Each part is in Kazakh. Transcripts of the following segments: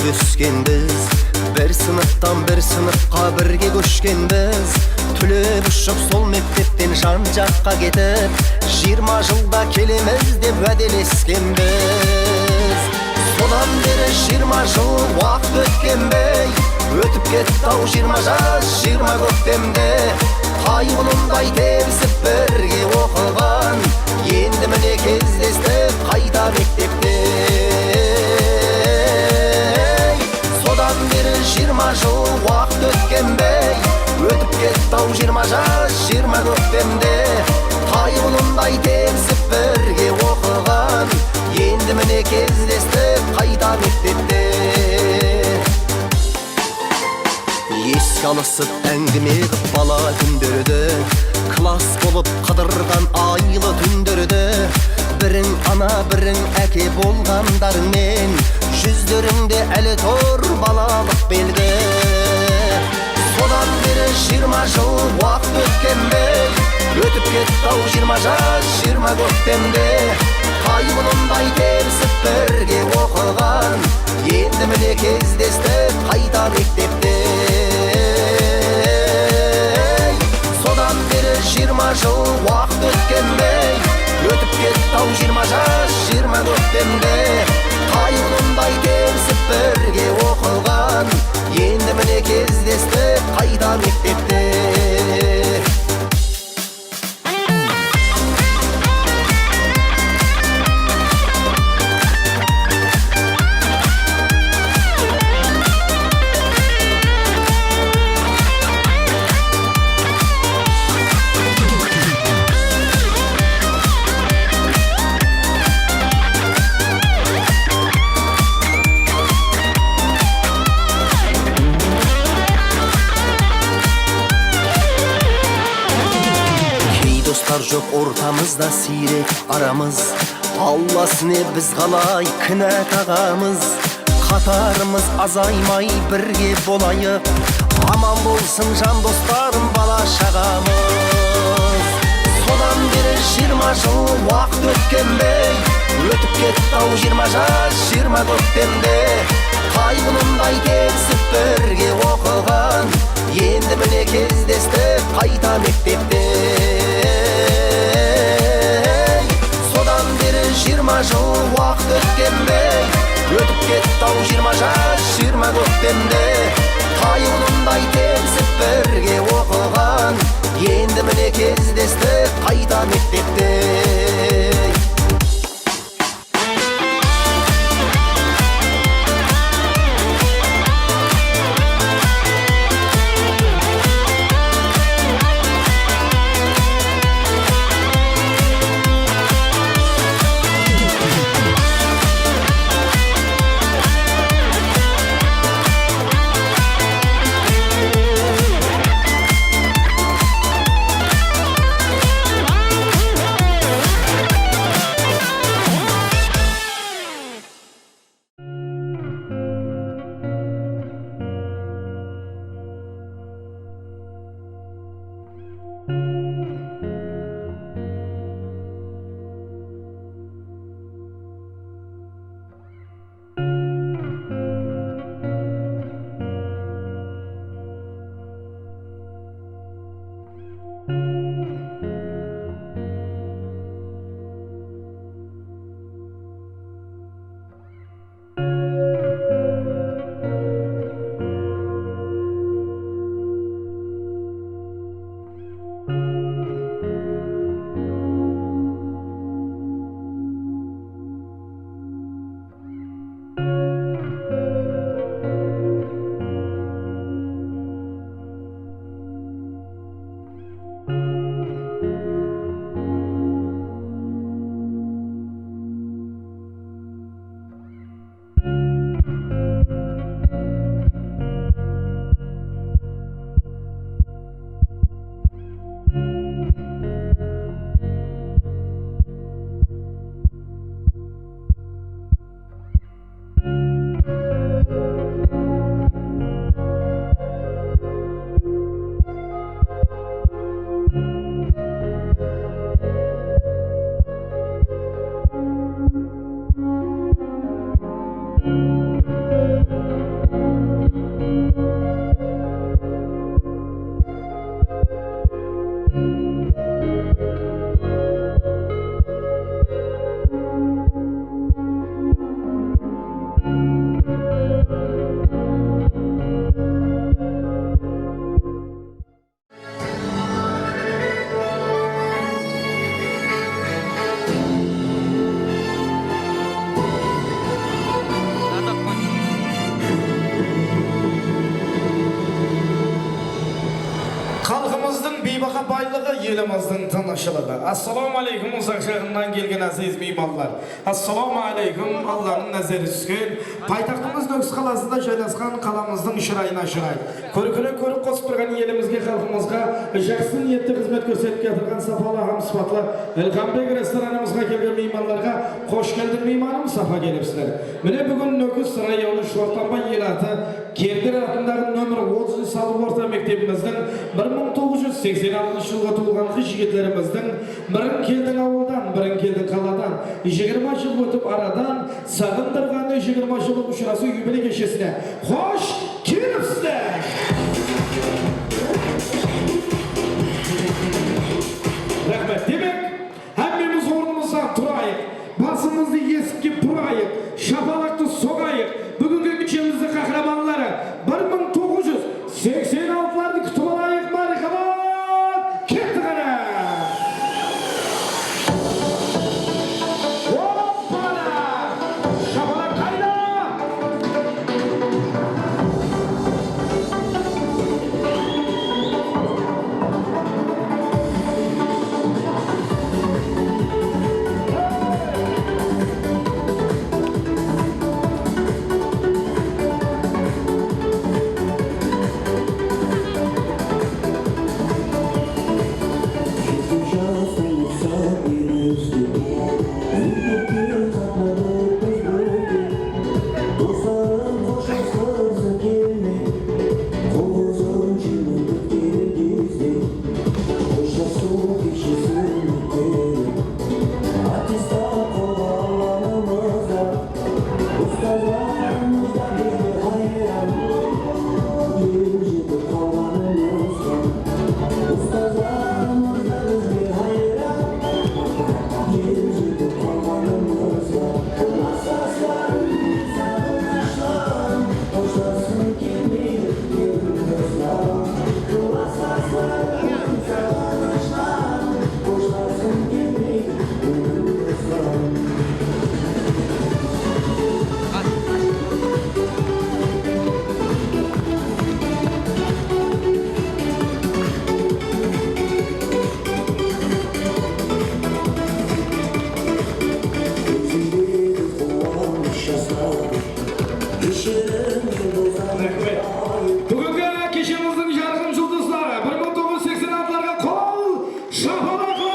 Өтіп өскенбіз, бір сыныптан бір сыныпқа бірге көшкенбіз. Түлеп ұшып сол мектептен жан жаққа кетіп, 20 жылда келеміз деп уәделескенбіз. Содан бері 20 жыл уақыт өткенбей, өтіп кетті-ау 20 жас 20 көктемде. Қайғылындай тебісіп бірге оқыған, енді міне кездестік қайта мектепте. Содан бері 20 жыл уақыт өткенбей, өтіп кетті-ау 20 жас 20 көктемде. Қайғылындай тебісіп бірге оқыған, енді міне кездестік қайта мектепте. Еске алысып әңгіме қып бала күндерді, класс болып қыдырған айлы түндерді. Бірің ана бірің әке болғандарыңмен, жүздеріңде әлі тұр балалық белгі. Содан бері 20 жыл уақыт өткенбей, өтіп кетті-ау 20 жас 20 көктемде. Қайғылындай тебісіп бірге оқыған, енді міне кездестік қайта мектепте. Содан бері 20 жыл уақыт өткенбей, өтіп кетті-ау 20 жас 20 көктемде. Қайғылындай тебісіп бірге оқыған, енді міне кездестік қайта мектепте. Жоқ ортамызда сирек арамыз, Алласыне біз қалай кінә тағамыз. Қатарымыз азаймай бірге болайық, аман болсын жан достарым бала шағамыз. Содан бері 20 жыл уақыт өткенбей, өтіп кетті-ау 20 жас 20 көктемде. Қайғылындай тебісіп бірге оқыған, енді міне кездестік қайта мектепте. Содан бері 20 жыл уақыт өткенбей, өтіп кетті-ау 20 жас 20 көктемде. Қайғылындай тебісіп бірге оқыған, енді міне кездестік қайта мектепте. elimizden tanışılığı. Assalamu alaikum uzak şehrinden gelgen aziz meymanlar. Assalamu alaikum Allah'ın nazarı süsken. Paytaxtımız Nöks kalasında joylaskan kalamızın şırayına şıray. Körü kosip turgan elimizge halkımızga jaksı niyetli hizmet gösterip getirgen safalı ham sıfatlı Elkambek restoranımızga kelgen meymanlarga hoş geldin meymanım safa gelipsiler. Mine bugün Nöks rayonu Şortamba yelatı Kerdir hakkındaki nömür 30 salı orta mektebimizden 1986 yılga tuğulgan kış yigitlerimizden birin keldin avuldan, birin keldin kaladan 20 yıl ötüp aradan sagındırgan 20 yıllık uçurası yübili geçesine hoş gelipsiler. Rahmet demek hemmimiz ordumuzdan turayık, basımızı eski purayık, şapalaklı sokayık, bugünkü güçümüzde kahramanları 1986'larda kutubalayık marikalar kettigana. Hoppala! Şapalak kayda! Bugünkü kişimizin yargın жұлдызлары 1986'lara kol şapalakla.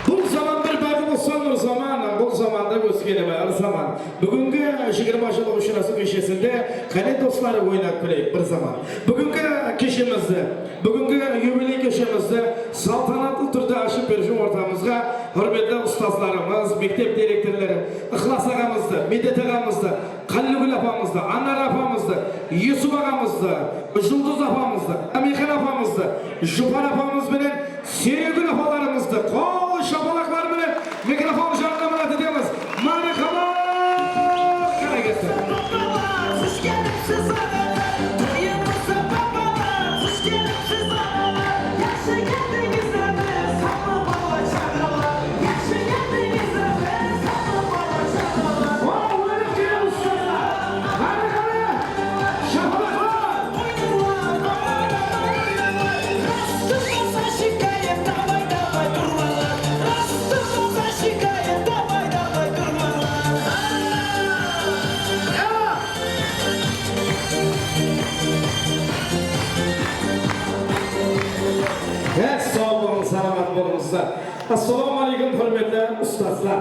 Bu zaman bir bakım olsan zaman, bu zamanda göstergelemeye her zaman. Bugünkü 20 yıllık uçurası köşesinde kale dostları oynat bileyip bir zaman. Bugünkü kişimizde, bugünkü yubiley köşemizde saltanatlı türde aşıp verişim ortamımızda hürmetli ustazlarımız, mektep direktörleri, İhlas ağamızdı, Medet ağamızdı, Kalligül apamızdı, Annar apamızdı, Yusuf ağamızdı, Жұлдыз apamızdı, Amikan apamızdı, Jupan apamız bilen Sergül apalarımızdı. Kol şapalaklar bilen mikrofon janına murat edemiz. Marikalar! Hareketler. Assalamu alaikum hürmetli ustazlar.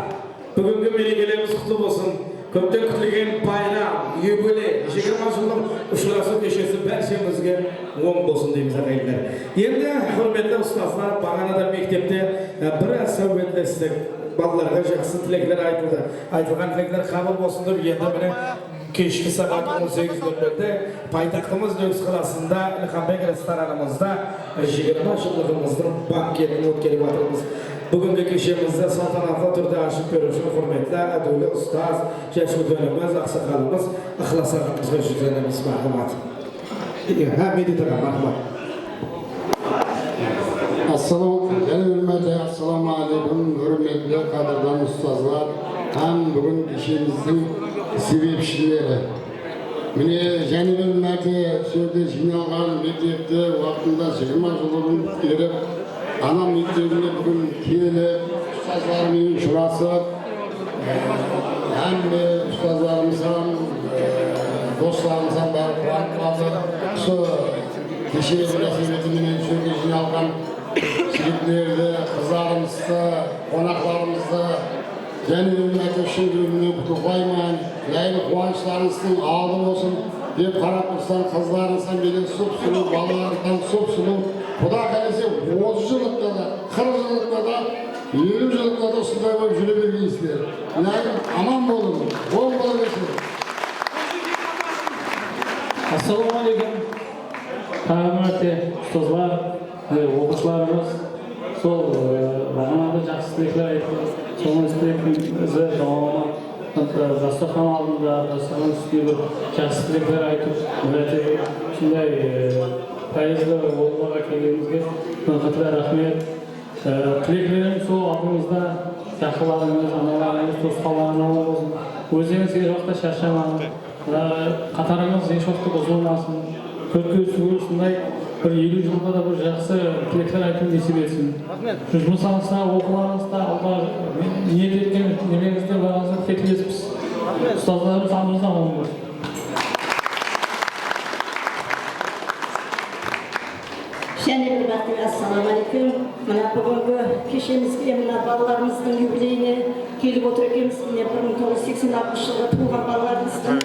Bugünkü melekelerimiz kutlu olsun. Köpten kütülgen bayram, yübüley, 20 yıllık uçurası köşesi berşemizge oң olsun deyimiz arkadaşlar. Endi hürmetli ustazlar, bağana da mektepte bir söhbetlestik. Ballarga жақсы tilekler aytıldı. Aytılgan tilekler kabul olsun deb endi mine kechki saat 18:00'da paytaxtimiz Nöks qalasında Elkambek restoranımızda 20 yıllıkımızın banketini o'tkazib atırmız. Bugungi kechimizda saltanatli turda aşıp görüşü hürmetli aduli ustaz, Jasudönimiz, aqsoqolimiz, İhlas ağamızga judanamiz marhamat. Medet ağa marhamat. Assalamu alaikum hürmetli kadırdan ustazlar. Hem bugün işimizin sebepçileri. Mine Janibel Märte sözde жиналған мектепте вақытында 20 жыл бұрын беріп, ана мектебіне бүгін келіп, ұстаздарымен ұшырасып, әмме ұстаздарымыздан, достарымыздан бәрі қуанып қалды. Осы кешегі рәсиметіменен сözде жиналған жігітлерді, қыздарымызды, қонақтарымызды Janibel Märte үшін күнімен құттықтап қоймайын. Ләйлі қуаныштарыңыздың алды болсын деп қарап тұрсаң, қыздарыңыздан менен сұп-сұлу, балалардан сұп-сұлу. Құда қаласа 30 жылдықта да, 40 жылдықта да, 50 жылдықта да осындай болып жүре бергейсіздер. Ләйлі аман болың, бол бола берсін. Ассалаумағалейкум. Құрметті ұстаздар, оқушыларымыз, сол бағанағы жақсы тілектер айтты. Соның тілектеріңізді давамы дастархан алдында, дастархан үстінде жақсы тілектер айтып, өте сондай пайызды болуға келгеніңізге қатты рахмет. Тілектерім сол алдыңызда жақсыларыңыз, аналарыңыз, туысқандарыңыз болсын. Өздеріңіз еш уақытта шаршамаңыз, қатарыңыз еш уақытта бұзылмасын. Төртке сондай бір 50 жылда да бір жақсы тілектер айтып несіп етсін. Жұмысыңызда, оқуларыңызда, Алла ниет еткен немеңізде бағыңызда текілеспіз. Ұстаздарымыз алдымызда болыңыз. Janibel Märte, assalamualaikum. Mana бүгінгі кешемізге, мына балаларымыздың юбилейіне келіп отыр екенбіз. 1986 жылғы туған балаларымыздың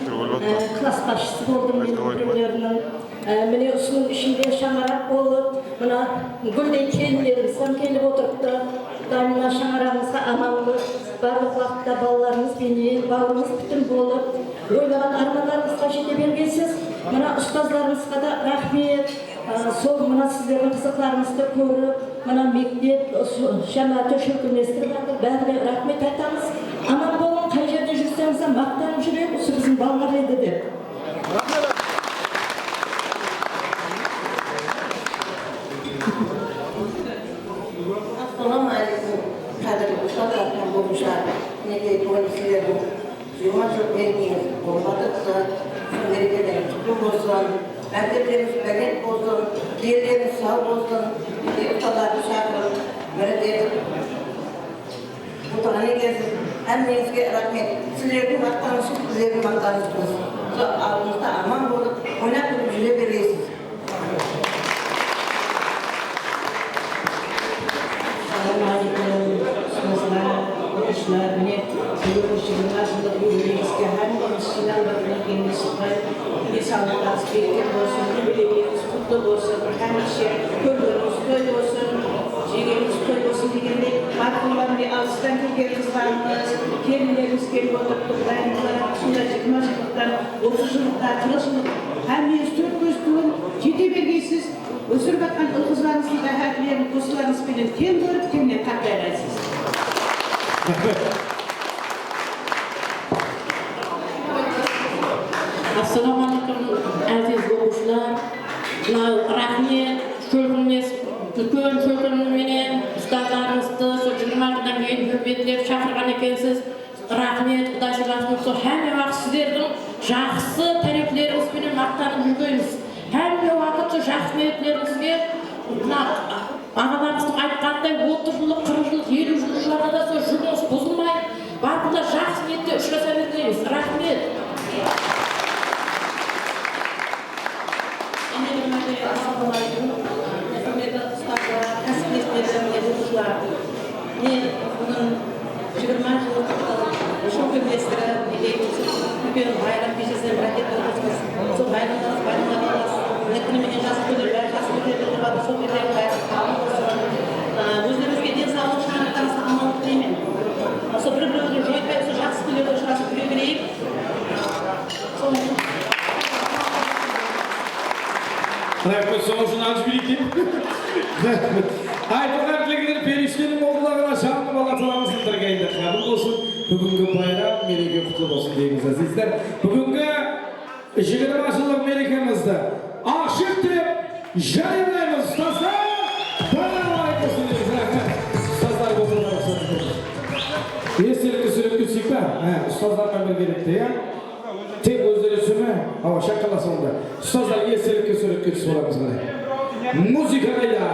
класс басшысы болдым мен біреулерінің. Міне осының ішінде шаңырақ болып, мына гүлдей келіндерімізден келіп отырыпты. Мына шаңырағымызға аманлық, барлық уақытта балаларымызбенен, бауырымыз бүтін болып, ойлаған армандарымызға жете бергенсіз. Мына ұстаздарымызға да рахмет. Сол мына сіздердің қызықларыңызды көріп, мына мектеп, жамағаты шөкілместіріп жатыр, бәріне рахмет айтамыз. Аман болың, қай жерде жүрсеңіз мақтанып жүрейік, осы біздің балалар еді деп. Ассалаумағалейкум, қадірлі ұстаздар мен оқушылар. Мінекей бүгін сіздердің 20 жыл мерекеңіз болып жатыр. Мерекелеріңіз құтты болсын, мектептеріңіз бәлет болсын, елдеріңіз сау болсын. Ұстаздарды шақырып, мерекелік отырған екенсіз. Әммеңізге рахмет. Сіздердің мақтаныңыз, сіздердің мақтаныңыз болсын. Алдыңызда аман болып, ойнап күліп жүре бересіз. Arkadaşlar, beni yılbaşının aslında yüreğimizde her birimiz silahlarına gelmiş var. İnsanlar birlikte olsun, yüreğimiz kutlu olsun, her şey gönlümüz köy olsun, ciğerimiz köy olsun diye farklılar bir alıştan gelgen kızlarımız, kendilerimiz gelip oturttuk, dayanıklar, şunlar 20 yıllıklar, 30 yıllıklar, 40 yıllıklar, her birimiz Türk gözlüğün ciddi belgesiz, ösür bakkan ılgızlarınızı da her birinin dostlarınız bilen tem görüp temle katlayasınız. Assalamualaikum aziz o'quvchilar. Rahmat, shukringiz ulkan shukrimenen ustozlarimizga shu 20dan keyin hurmatlab chaqirgan ekansiz. Rahmat, Xudo saqlasin. Hamma vaqt sizlarning yaxshi talaklaringiz bilan maqtanib yurganmiz. Hamma vaqt shu yaxshi niyatlaringizga Ağalarımızın aytqanday 30 yıllık, 40 yıllık, 50 yıllıklarda da söz jurnalist bozulmay, barkıda жақсы ниетте ұшыраса бердіңіз. Рахмет. Assalamualaikum. Құрметті ұстаздар, кәсіптестерім, оқушылар. Мен бүгін 20 жылдық шоу-көрместі үлкен байрам кешесіне ракет өткіземіз. Сол байрамдарыңыз Нәтінемен жасы көдерлер, жасы көдерлер бар, сол көдерлер байрам болсын. Өздеріңізге денсаулық шаңырақтарыңызды амандық тілеймін. Сол бір-бірлерге жетпей, сол жақсы күндерде ұшырасып күре берейік. Рахмет, соның үшін алып жіберейік. Айтылған тілегілер періштенің оғыларына шағын балаталарымыздың тіргейді. Қабыл болсын, бүгінгі байрам мереке құтты болсын дейміз әзіздер. Бүгінгі 20 жылдық мерекемізді ашық деп жариялаймыз. Ұстаздар, байрамлайық болсын дейміз. Рахмет. Ұстаздар болсын. Естеріңді сүріп кетсек па? Ұстаздармен бір керекті, тек өздері сүрме. sonunda. Ustazlar eselikке suratga tushib olamiz mana. Muzika qayda?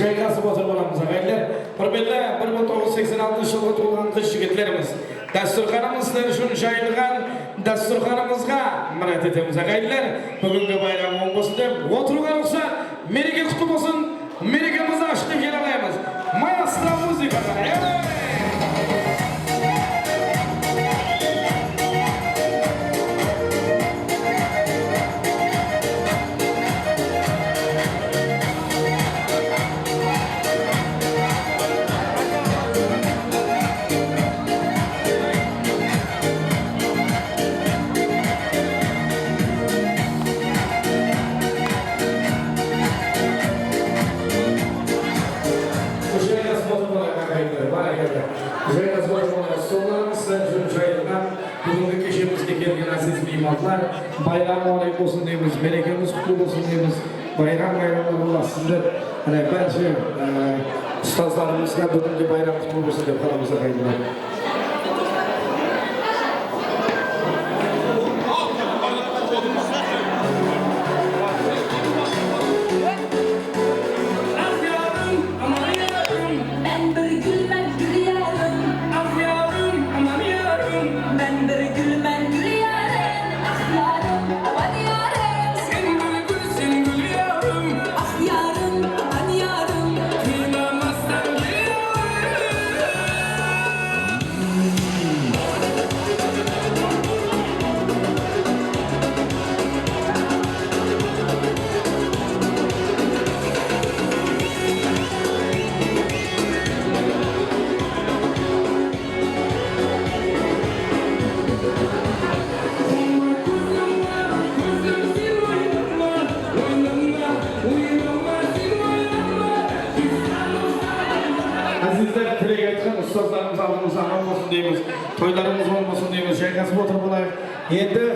Жайғасып отырып аламыз ағайындар. Құрметті 1986 жылғы туылған қыз жігіттеріміз, дастұрханымыз сіздер үшін жайылған дастұрханымызға мұрат етеміз ағайындар. Бүгінгі байрам оң болсын деп отыруға рұқсат, мереке құтты болсын, мерекемізді ашып деп келе алаймыз. Маэстро музыкаға. Бүгінгі кешемізге келген әзіз меймандар, байрам оңай болсын дейміз, мерекеміз құтты болсын дейміз, байрам боласыздар. Бәрше ұстаздарымызға бүгінгі байрам құтты болсын деп қаламыз ағайындар. Azizler tilek etken ustazlarımız aldığımızda aman olsun deyimiz, toylarımız olmasın deyimiz, şeykasıp oturup olayım. Endi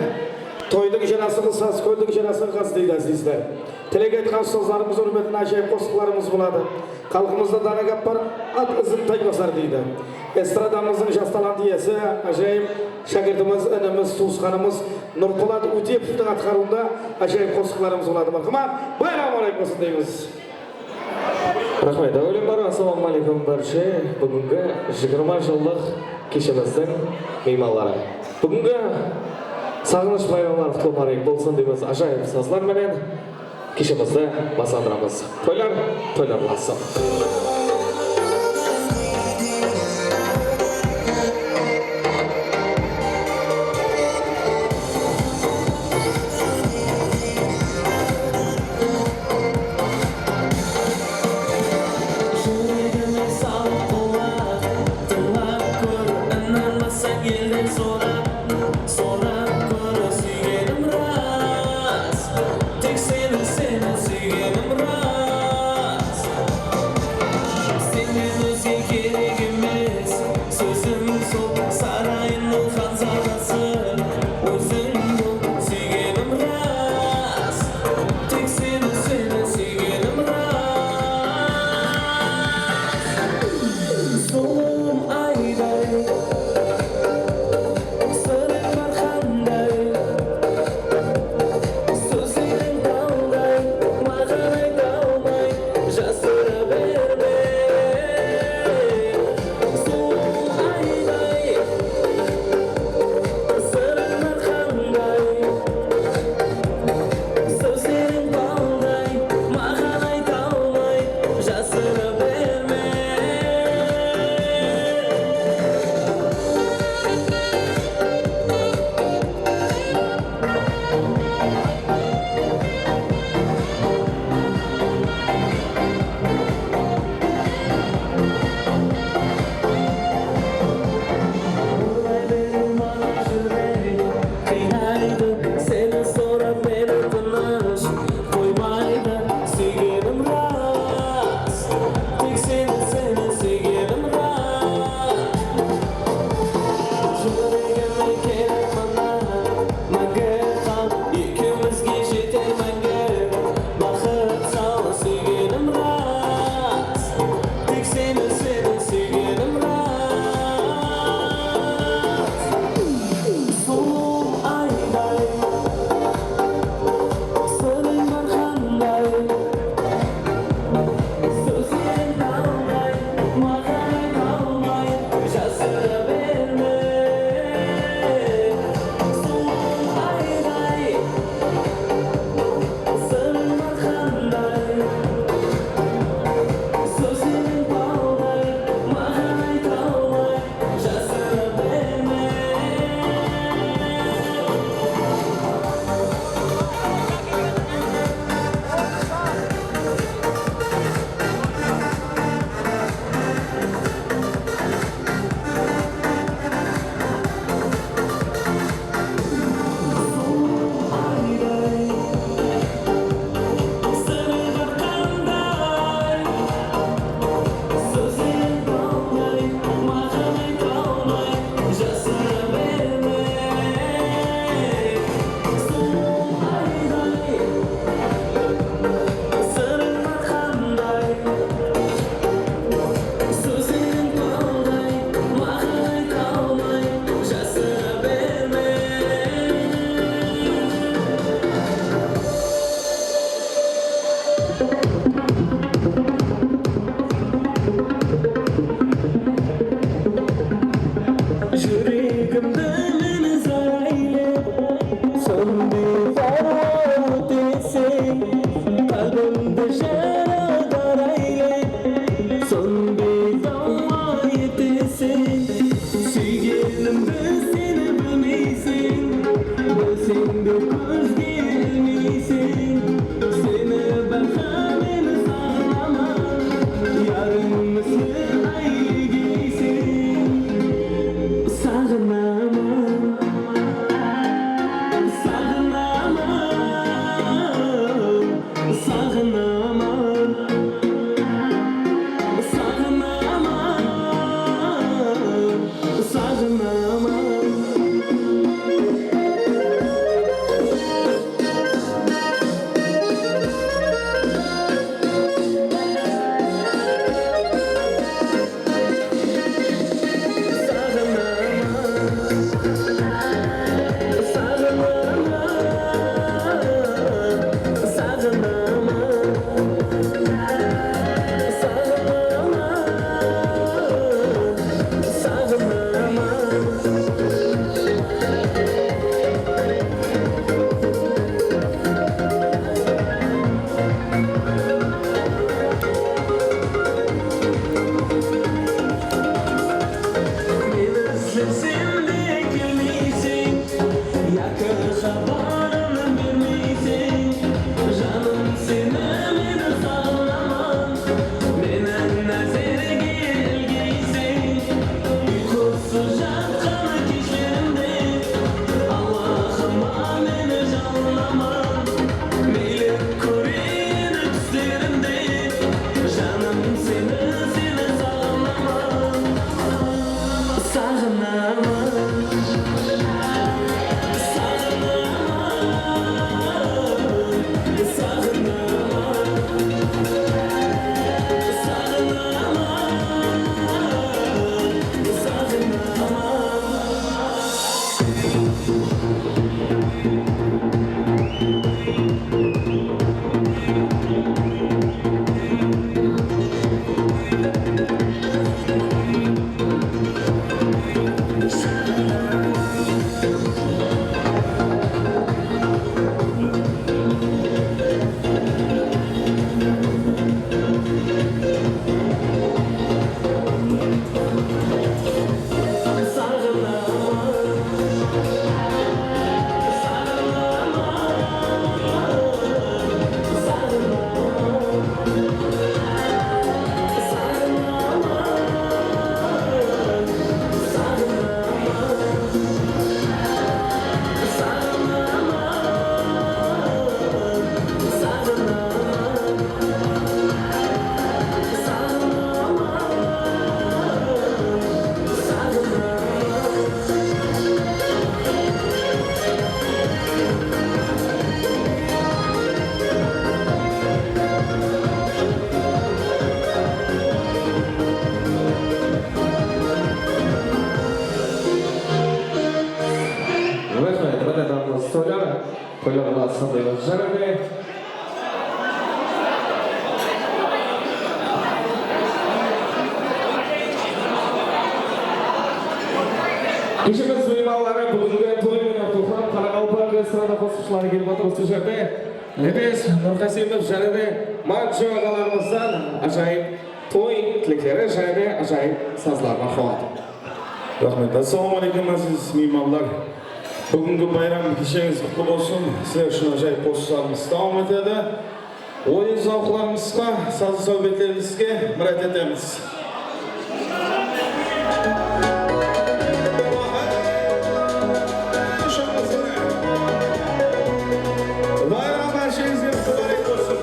toyduk işen asılı saz, koyduk işen asılı gaz deydi azizler. Tilek etken ustazlarımız hürmetine aşağıya koştuklarımız buladı. Kalkımızda dana gap var, at ızın tay basar deydi. Estradamızın jastalan diyesi, aşağıya şagirdimiz, önümüz, tuğuskanımız Nurpolat Utepov'un atkarında aşağıya koştuklarımız buladı. Bakıma, bayram olayım olsun deyimiz. Рахмет. Әулемдар, ассалаумағалейкум барша. Бүгінгі 20 жылдық кешіміздің мейманлары. Бүгінгі сағыныш байрамлар құтылмарек болсын дейміз. Ажайып сазлар менен кешімізді басандырамыз. Тойлар тойларласын. Kalbimde şaradar eyle Son bir damla yetesin Sevgilim ben seni bilmeysin Bilsin de göz gelmeysin Seni bakar beni sağlama Yarın mısır ayrı giysin Sağınama Kişimiz meymanları bugünkü toy menен Tufan Qaraqalpaq estrada qo'shiqchilari kelib o'tiribdi shu yerda. Biz Nurqasimov jarada mancho agalarimizdan ajoyib to'y tilaklari jarada ajoyib sazlar marhamat. Rahmet. Assalomu alaykum aziz mehmonlar. Bugungi bayram kechangiz qutlug' bo'lsin. Sizlar uchun ajoyib qo'shiqlarimiz davom etadi. O'yin zavqlarimizga, saz sohbatlarimizga murojaat etamiz. Bayram barchangizga muborak bo'lsin.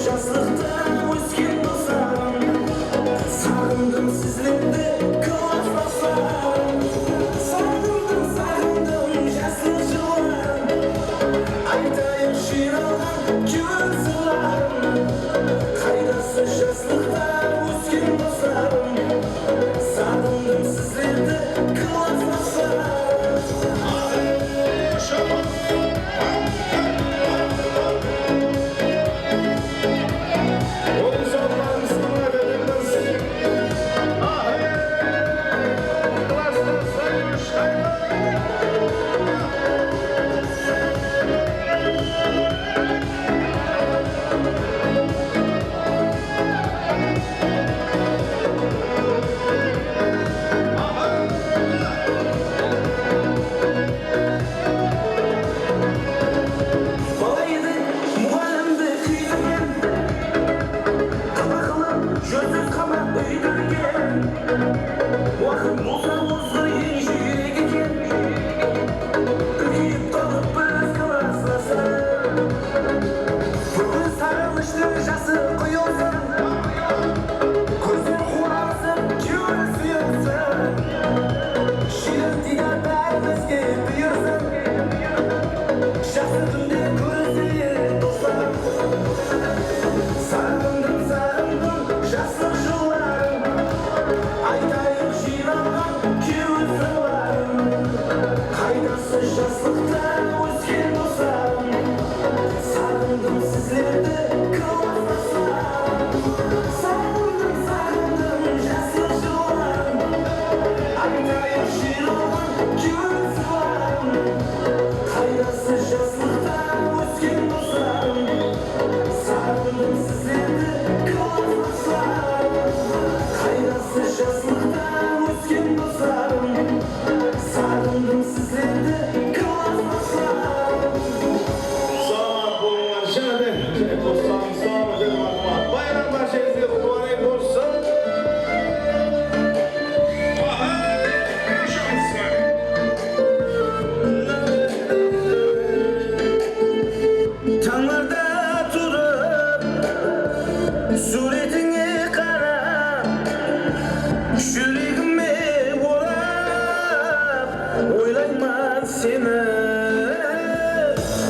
Jaslıkta Vakit olsa olsa yeşil eken Üyüp kalıp biz kılaslasa Bugün sarılıştır jası kuyulsun Gözün kuralsın köyü suyulsun Şirin diyar bärimizge buyursun Jası günde görünsün dostlar Sarıldım sarıldım jası жылlarım Айтайын жинаған кеуі сырларым Қайдасы жаслықта өскен достарым Сағындым сіздерді класстастарым Сағындым жасыл жылдарым Айтайын жинаған кеуі сырларым Қайдасы жаслықта өскен достарым Сағындым сіздерді класстастарым Қайдасы жаслықта өскен достарым Сағындым сіздерді класстастарым Sağ olun, şöyle dostlarım, sağ olun dedim aklıma. Bayram başınızda kutlamayın olsun. Tağlarda durup suretine karab Yüreğime volap oylayman seni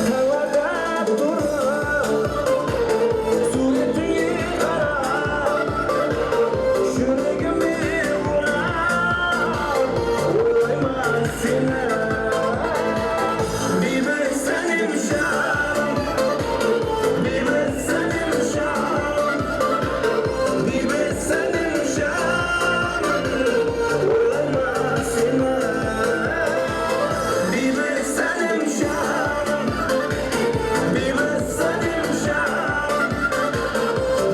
Tağlarda durup suretine karab Yüreğime volap oylayman seni Bir senin şarım Bir senin şarım Bir senin şarım Oylayma seni Bir senin şarım Bir senin şarım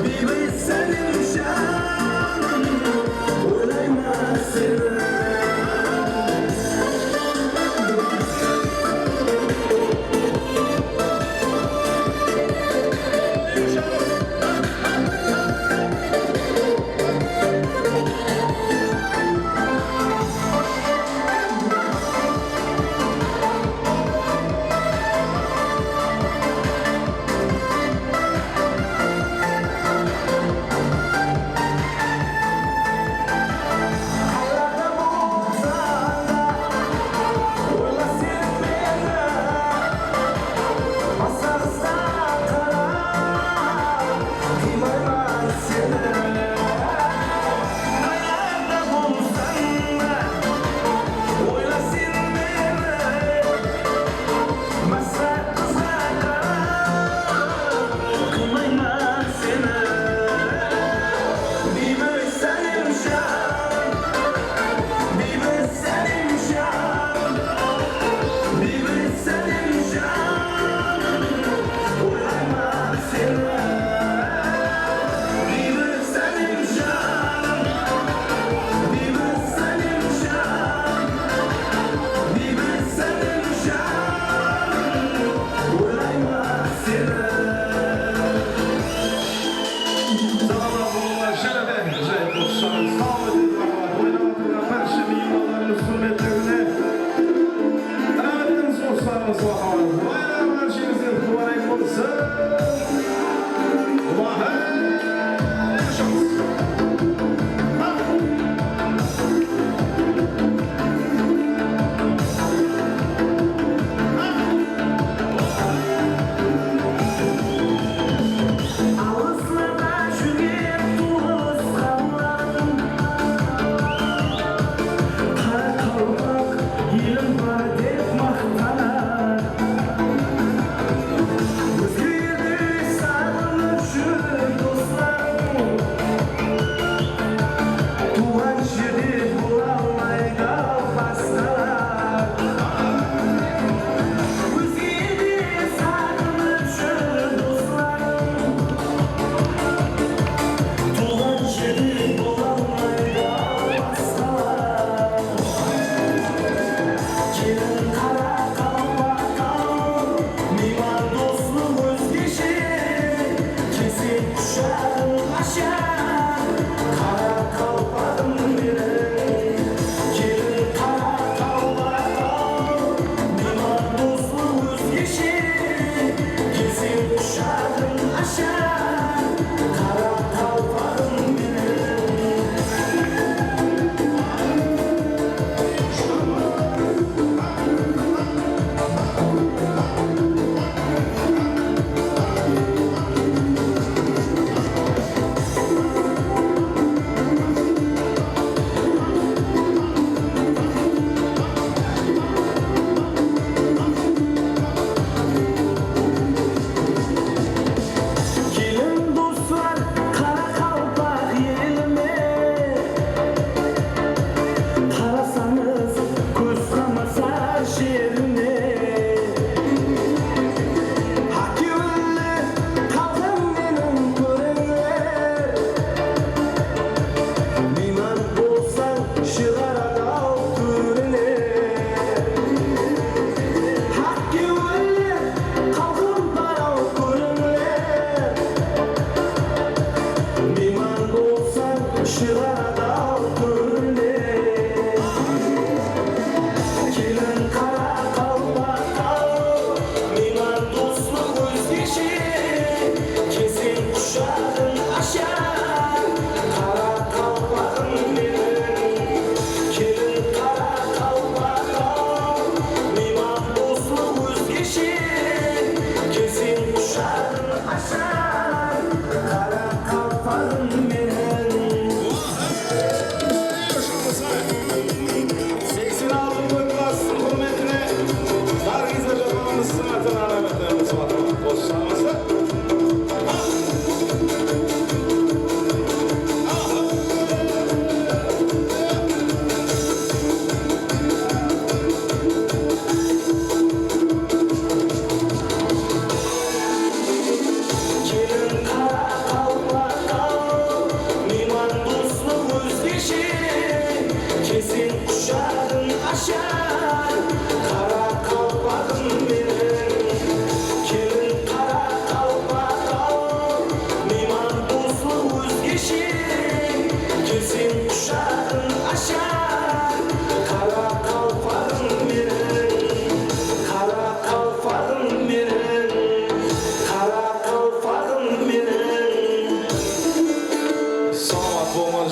Bir senin şarım Oylayma seni Hayalde bulsan da Oyla sen beni Masanızda karar Kıymayman seni Hayalde bulsan da Oyla sen beni Masanızda karar Kıymayman seni Bir senin şarım Bir senin şarım Bir senin şarım Oylayma seni Bir senin şarım Bir senin şarım Bir senin şarım Oylayma seni Sağ olun, şöyle güzel dostlarım, sağ olun dedim aklıma. Oynamadığına karşı mimarların hürmetlerine Rahmetiniz dostlarımız bakalım. Bayram başınızda kutlamayın olsun. Yaşasın. Ağızlarda жүрген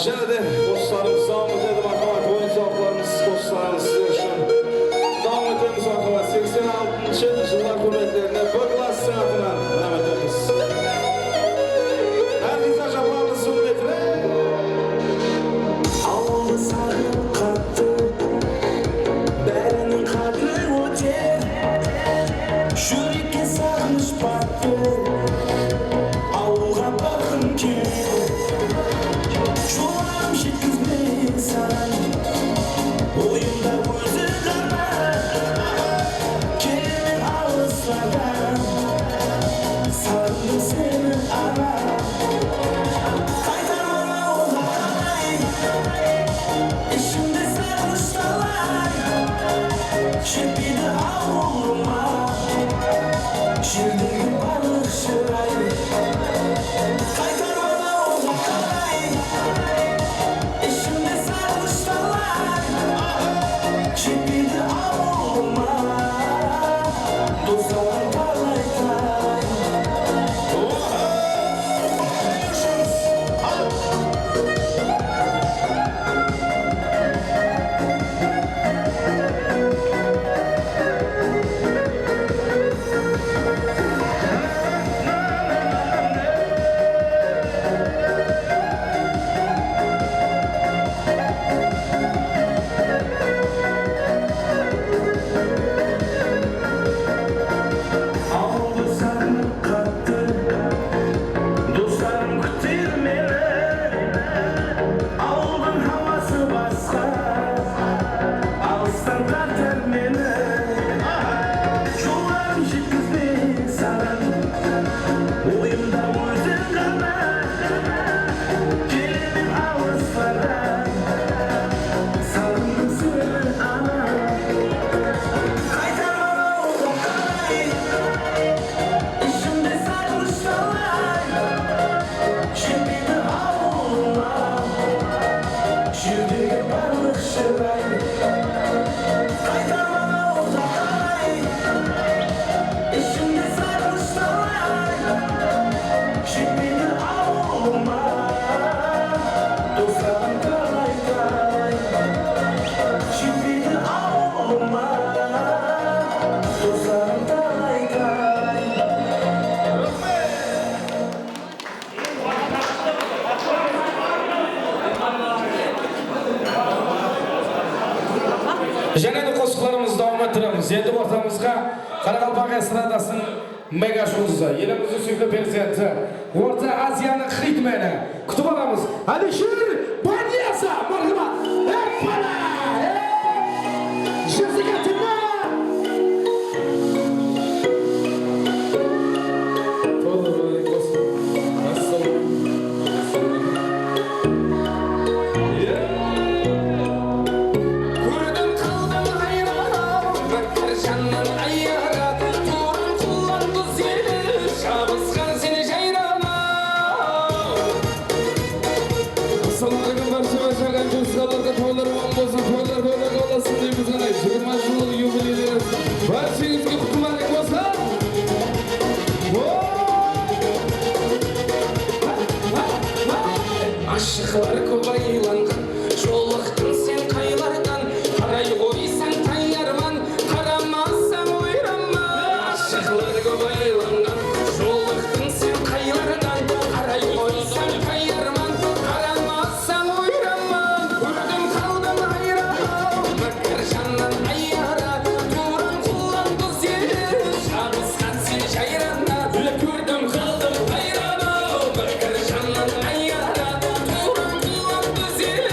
Jana de dostlarımız devam edelim. Akamat oyun zavklarımız dostlarımız sizler için. Devam edemiz akamat 86. yıllar hürmetlerine bir klas sanatına rahmet ediniz. Herkese şapağımız hürmetine. Aldı sarı kattı, bärinin kadri öter. Yürekке sağmış battı, avuğa bakın ki. Çoğam yetkizmeyi sana, oyunda gözü kara. Kelimin ağızlara, sarıldım seni ara. Kaytarmana olay, İçimde sarmıştalar. Şepini avurma, şirdeki balık şıray. Kaytarmana olay, İçimde sarmıştalar. Şepini avurma, dostlarım parlaytay. Aldı sarı kattı, dostlarım kütür meni. Aldın havası başka, alstan tartar meni. Yollarım yetkizmeyi sana, oyumda gözün kara. Gelinim ağızlara, sarıldım seni ana. Kaytarmana olay, İçimde sarmıştalar. Şepini avurma, şirdeki balık şıray. Kaytarmana olay, İçimde sarmıştalar. Şepini avurma, dostlarım kalay kalay. Şepini avurma, dostlarım kalay kalay. Jana de qo'shiqlarimizni davom ettiramiz. Endi o'rtamizga Qoraqalpoq estradasining mega shousi, elimizning suyukli prezidenti, O'rta Osiyoning xitmeni kutib olamiz. Alisher Bonyasa, marhamat. Hoppala! Jessica Timma. Gördüm kaldım hayran, perşandan ayyara. Torun kullandı zeli, şabıskan seni jayrana. Assalomu alaykum barcha barchaga do'stlarga to'ylarman bo'lsin, to'ylar bo'lib qolsin deymiz. 20 yil yubileyimiz barchangizga qutlulik bo'lsin. Aşıklar kobaylangan, jolықтың sen қайлардан. Қарай қойсаң таңярман, қарамасаң ойранман. Aşıklar kobaylangan, jolықтың sen қайлардан. Қарай қойсаң таңярман, қарамасаң ойранман. Көрдім қалдым айран, мәкір жаннан айяра. Туран құланды зелі, шабысқан сен жайрана. Көрдім қалдым айран, мәкір жаннан айяра. Туран құланды зелі,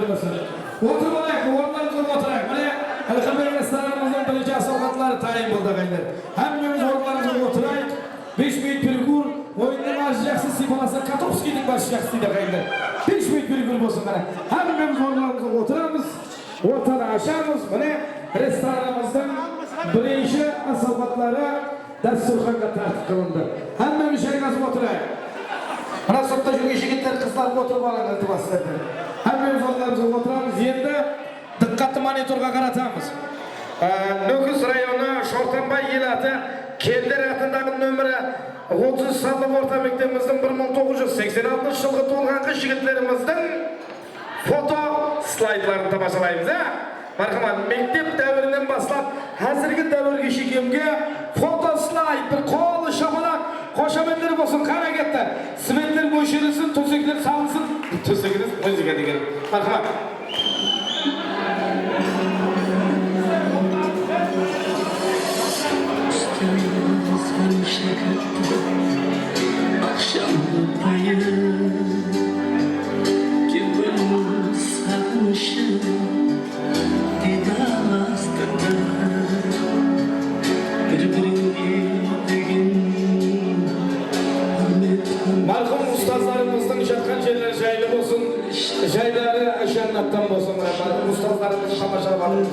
durmasın. Oturmayak, ormanımızın oturak. Hani haber restoranımızın birinci asılgatları tayin buldu beyler. Hemmimiz ormanımızın oturayık. 5 minut bir kur, oyundan başlayacaksın, Sibalasa Katovski'nin başlayacaksın de beyler. 5 minut bir kur olsun bana. Hemmimiz ormanımızın oturamız. Ortada aşağımız, restoranımızın birinci asılgatları dasturxonga tartib qilindi. Hammamiz shayg'asib o'tiraylik. Mana sotda shu yigitlar, qizlar o'tirib olinglar iltimoslar. Hammamiz o'rnimizga o'tiramiz. Endi diqqatni monitorga qaratamiz. Nukus rayoni Sho'rtanbay yilati Keldir atındagi nomeri 30 sonli o'rta maktabimizning 1986 yilga to'lgan yigitlarimizning foto slaydlarini tomoshalaymiz. Marhamat, mektep davridan boshlab hozirgi davrga kelganga foto slayd, bir qo'l shamolat qo'shamlar bo'lsin, harakatlar. Svetlar bo'shirilsin, to'saklar solinsin. To'saklar o'ziga degan. Marhamat. Marhum ustazlarımızdan işatkan şeyler şahidi olsun, şahidleri şenlattan olsun. Marhum ustazlarımızı tamaşa varız.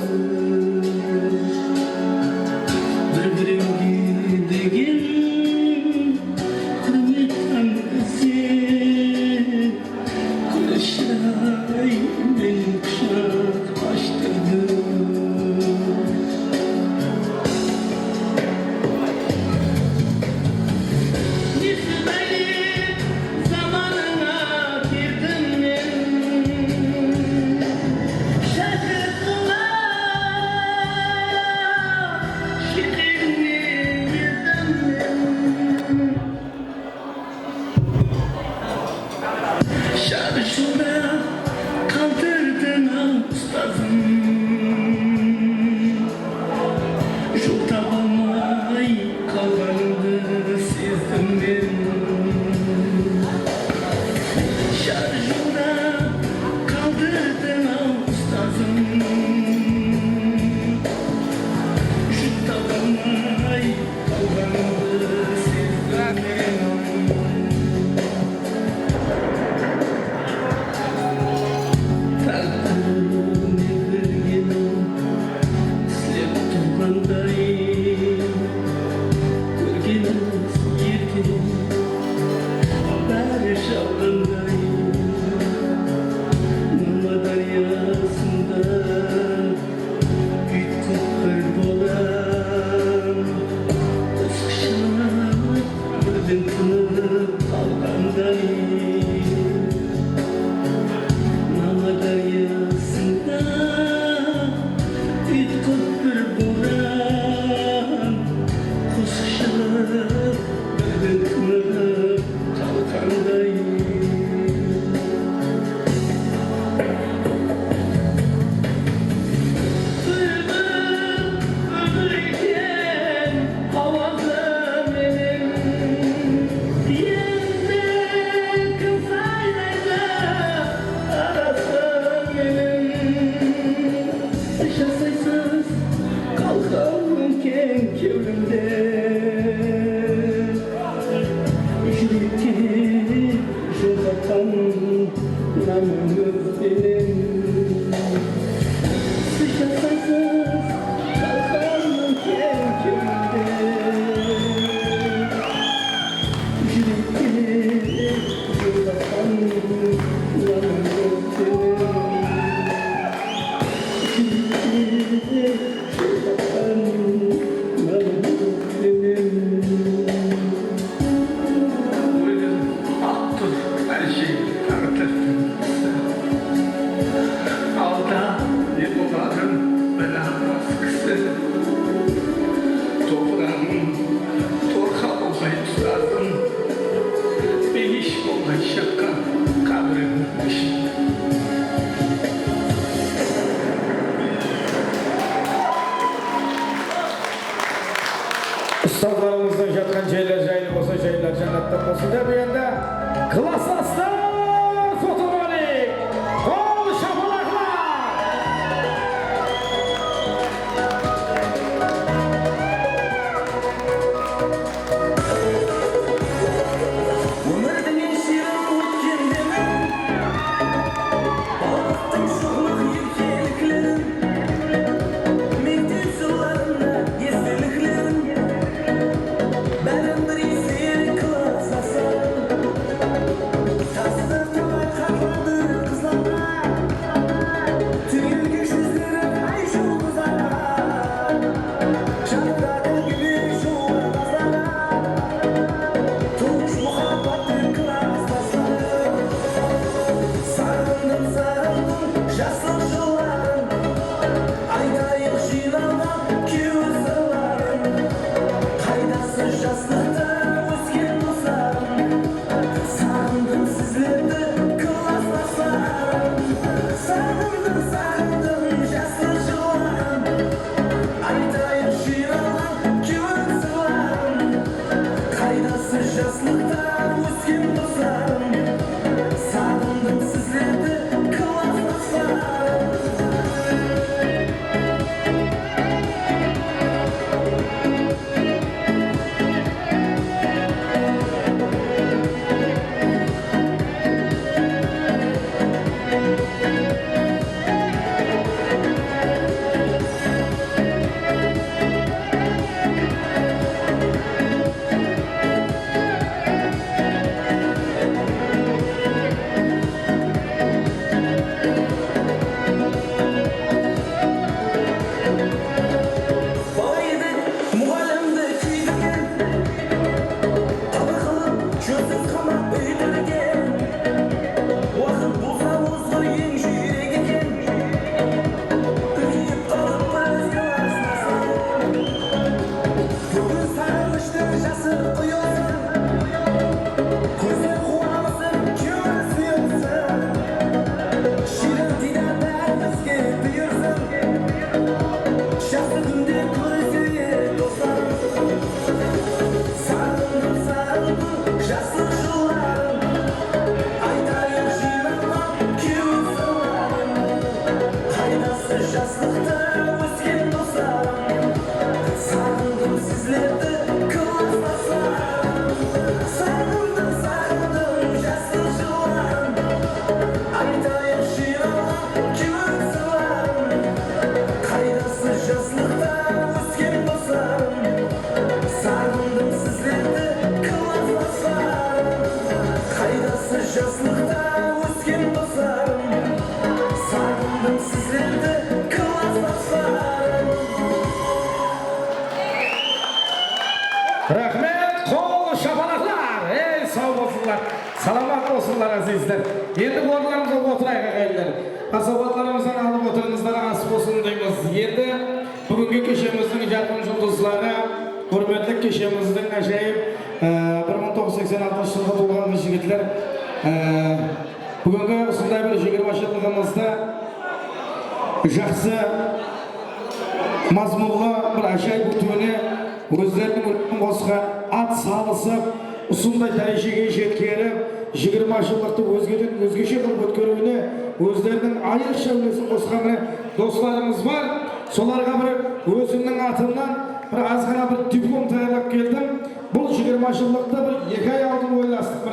Ustazlarımızdan yatkan şeyler jaylı olsa şeyler cennetten olsun da bu yanda Klasaslar fotoğrafı Kol şapalar Қайдасы жаслықта өскен достарым, сағындым сіздерді класстастарым. Балайды мұғалімді күйдірген, табақылып жөнсіз қамап үйдірген, уақыт болса озғы ең жүйрек екен, үлкейіп қалып өзге ластасың. Бүгін сағыныштың жасы құйылсын, көзден қуанысың, көңіл сүйілсін, ширек тиді бәрімізге бұйырсын. Жақсы күнде көрісуге достарым, сағындым сағындым жастық жылдарым, айтайын жинамам кеуек сырларым. Қайдасы жастықта өскен достарым, сағындым сіздерді класстастарым. Сағындым жастық жылдарым, айтайын жинамам кеуек сырларым. Қайдасы жаслықта өскен достарым, сағындым сіздерді класстастарым. Қайдасы жаслықта өскен достарым, сағындым сіздерді класстастарым. Рахмет, қол шапалақлар. Сау болсынлар, саламат болсынлар азиздер. Енді орындарымызға отырайық ағайындар. Асабатларымыздан алып отырыңыздар, ас болсын дейміз. Енді бүгінгі кешеміздің жарқын жұлдызлары, құрметті кешеміздің ажайып 1986 жылғы туған жігітлер. Бүгінгі осындай бір 20 жылдығымызда жақсы мазмұнлы бір ажайып өтуіне өздерінің үлкен қосқан ат салысып, осындай дәрежеге жеткені 20 жылдықты өзгеше қылып өткеруіне өздерінің айрықша үлесін қосқан достарымыз бар. Соларға бір өзімнің атымнан бір азғана бір диплом таярлап келдім. Бұл 20 жылдықты бір 2 ай алдын ойластық.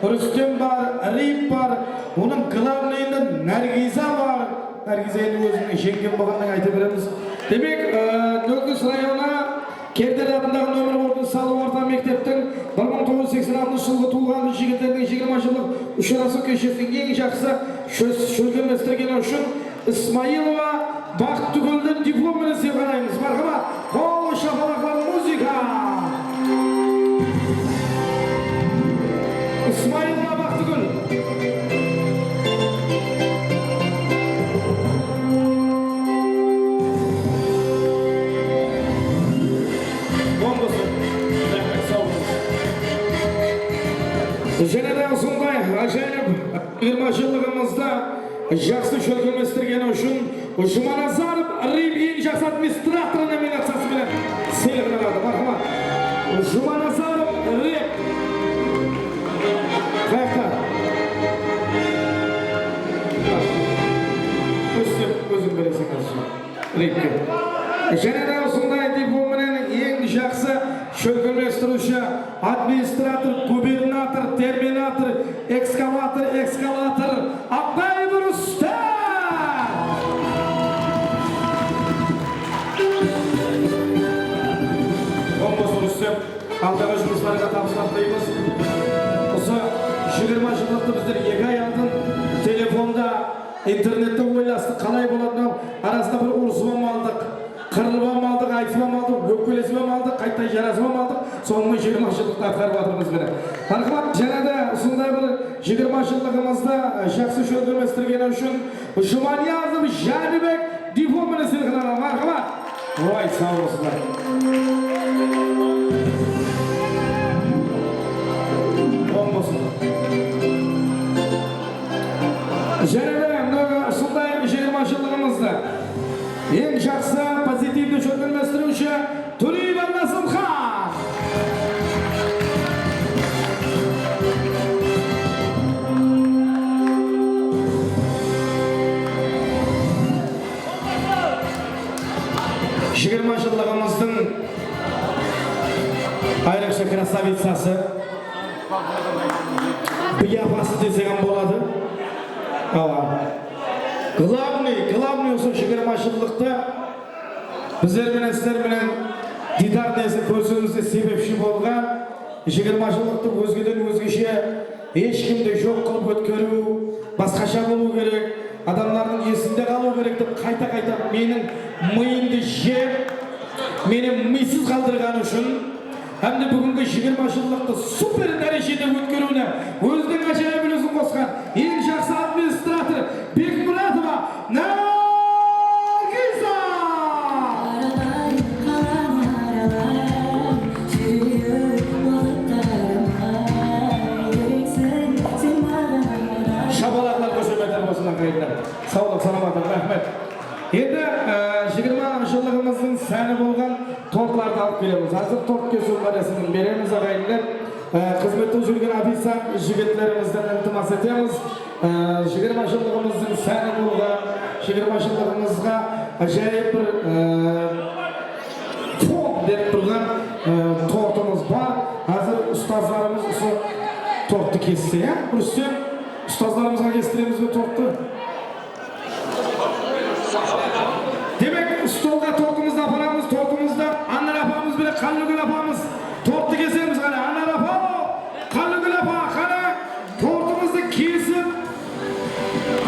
Рүстем бар, Рип бар, оның главныйында Наргиза бар. Наргиза енді өзінің жеңген болғаннан айта береміз. Демек, Нөлгіс районы Кердер атындағы нөмір орны салу орта мектептің 1986 жылғы туылған жігіттердің 20 жылдық ұшырасу кешесінің ең жақсы шөлгеместіргені үшін Исмаилова Бақтыгүлдің дипломын сыйлаймыз. Мархабат, қол шапалақлар музыка. Исмаилова Бақтыгүл. Және де осындай ажайып 20 жылдығымызда жақсы шөлгеместіргені үшін Жұманазаров Рим ең жақсы администратор номинациясымен сыйлығын алады. Мархабат. Жұманазаров Рим. Қайықта? Өзің бересің Римке. Және де осындай дипломымен ең жақсы шөлгеместіруші, администратор, губернатор, терминатор, экскаватор, Абдай Рустам! Оңбасы Рустам, алдағы жұмыстарға табыстап дейміз. Осы 20 жылдықты біздер 2 ай алдын телефонда, интернетте ойластық, қалай болатынау арасында бір ұрысып алдық. Қырылып алдық, айтып алдық, өкпелесіп алдық, қайта жарасып алдық. Соңғы 20 жылдықты атқарып жатырмыз бері. Мархабат, және де осындай бір 20 жылдығымызда жақсы шөлгеместіргені үшін Жұманиязов Жәнібек дипломын сыйлығын алады. Мархабат. Ой, сау болсындар. Оң болсын. Және де осындай 20 жылдығымызда ең жақсы позитивді шөлгеместіруші Төлеев Насымхан. красавицасы. Бияфасы десеген болады. Главный осы шығармашылықта біздермен сіздермен дидар несін көрсеңізде себепші болған шығармашылықты өзгеден өзгеше ешкімді жоқ қылып өткеру, басқаша болу керек, адамдардың есінде қалу керек деп қайта менің миымды жеп, мені мисыз қалдырған үшін әмді бүгінгі шығармашылықты супер дәрежеде өткеруіне өзінің ажайып үлесін қосқан ең жақсы администратор Бекмұратова Наргиза! Шабалақлар көшеметер болсын ағайындар. Саулық, саламатыр, рахмет. Енді 20 жылығымыздың сәні болған тортларды алып келеміз. Азыр торт кесу рәсімін береміз ағайындар. Қызметте жүрген официант жігітлерімізден ілтимас етеміз. 20 жылығымыздың сәні болған 20 жылығымызға жайып бір фон деп тұрған тортымыз бар. Азыр ұстаздарымыз осы тортты кессе, Рүстем, ұстаздарымызға кестіреміз бе тортты? Демек, столға тортымызды апарамыз, тортымызда Анар апамыз бері Қаллыгүл апамыз тортты кесеміз ғана. Анар апа, Қаллыгүл апа, қана тортымызды кесіп,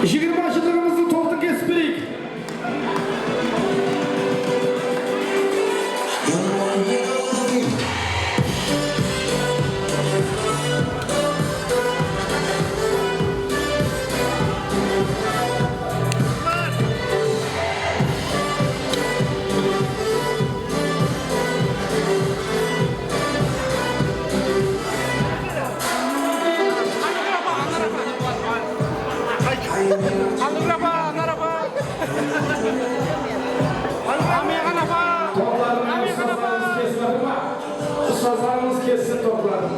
20 жылығымызды торттын кесіп берейік. Ұстаздарымыз кесsin топларын.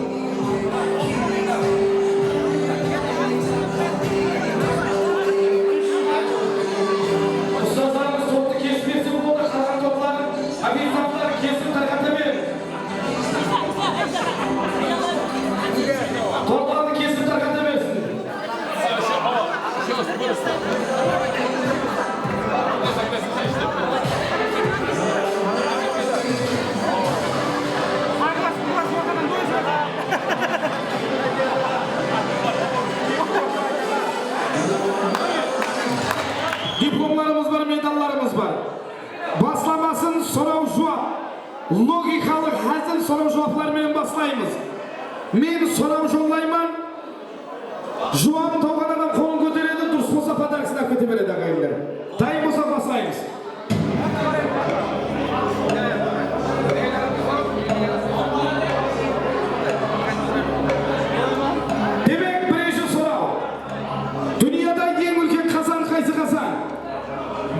Ұстаздарымыз топты кеспесі болды, қалған топларын официанттар кесіп тарқата береді. Топларды кесіп тарқата берсін. Дипломlarımız var, medallarımız var. Басламасын сұрау жауап. Логикалық hazil сұрау жауапларымен баслаймыз. Мен сұрау жоллаймын. Жауабын тауған адам қолын көтереді, дұрыс болса подаркасын алып кете береді ағайындар. Дайын болса баслаймыз. Демек, бірінші сұрау. Дүнияда ең үлкен қазан қайсы қазан?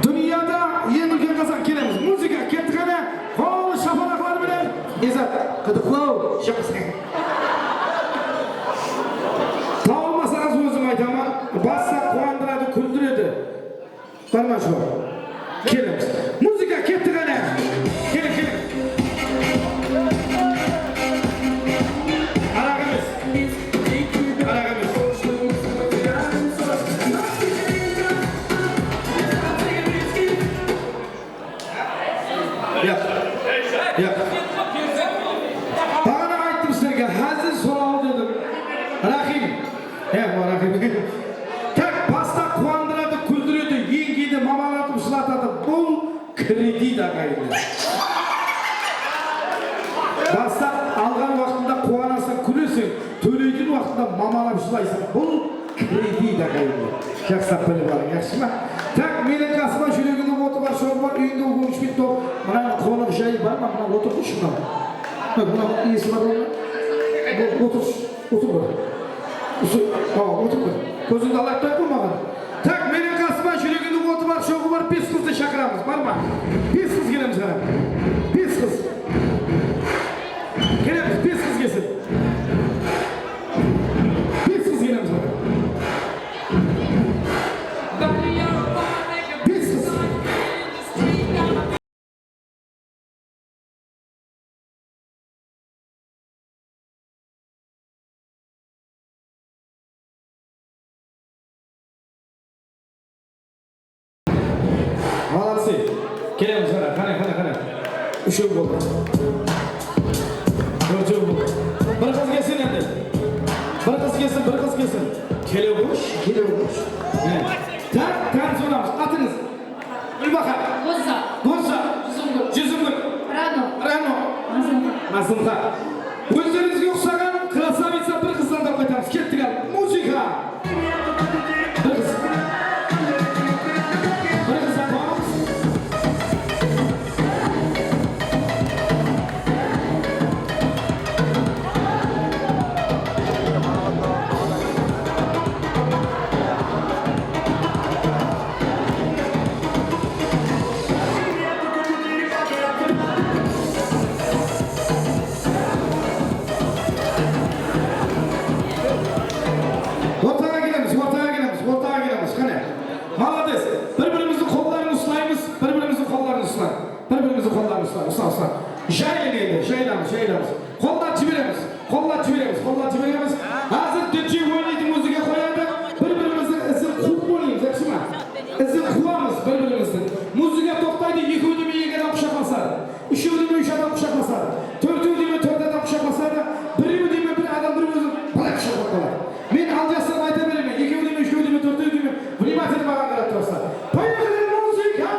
Дүнияда ең үлкен қазан. Келеміз. Музыка кетті ғана. Қол шапалақлар білер. Езат, қыдықлау, шапысың. Тауылмасаңыз өзім айтамын. Басса қуандырады, күлдіреді. Барма жоқ. Келеміз. Музыка кетті ғана. Келем. Арағымыз. Бағана айттым сіздерге, hazil сұрау дедім. Рахим. Так баста қуандырады, күлдіреді, ең кейде мамалатып жылатады. Бұл кредит ағайындар. Баста алған уақытында қуанасың, күлесің, төлейтін уақытында мамалап жылайсың. Бұл кредит ағайындар. Жақсап біліп алың, жақсы ма? Так, менің қасыма жүрегінің оты бар, шоғы бар, үйінде ұлғын үшпен топ. Мұнағы қонық жайы бар ма? Мұна отыр күші ма? Мұна есі бар ма? Отыр бар. Отыр бар. Көзіңді алақтай қоймаған. Так, менің қасыма жүрегінің оты бар, шоғы бар, 5 қызды шақырамыз. Бар ма? 5 қыз келеміз ғана. 5 қыз. Келеміз, 5 қыз келсін. 5 қыз келеміз ғана. Молодцы. Келеміз қане. Үшеу болды. Төртеу болды. Bir қыз келсін енді. Bir қыз келсін. Келеу қош. Так, танцурамыз. Атыңыз? Гүлбахар. Гоза. Жүзімгүл. Рано. Мазымға. Өздеріңізге ұқсаған красавица бір қыздан да қайтамыз. Кеттік ал. Музыка. Bir қыз. Ортаға келеміз, қане. Молодец. Bir-birimizдің қолдарын ұстаймыз, бір-біриміздің қолдарын ұста. Жайламыз. Қолдап жібереміз. Азыр дүтче ойнайтын музыка қояды. Bir-birimіздің ізін қуып болайымыз, әпші ма? Ізін қуамыз бір-біриміздің. Музыка тоқтайды, екеу деме екі адам құшақласады. Үшеу деме үш адам құшақласады. Төртеу деме төрт адам құшақласады. Біреу деме бір адам бір өзін қалай құшақлап қалады. Мен алжастырып айта беремін. Екеу деме, үшеу деме, төртеу деме. Внимательно маған қарап тұрасыздар. Поехали, музыка!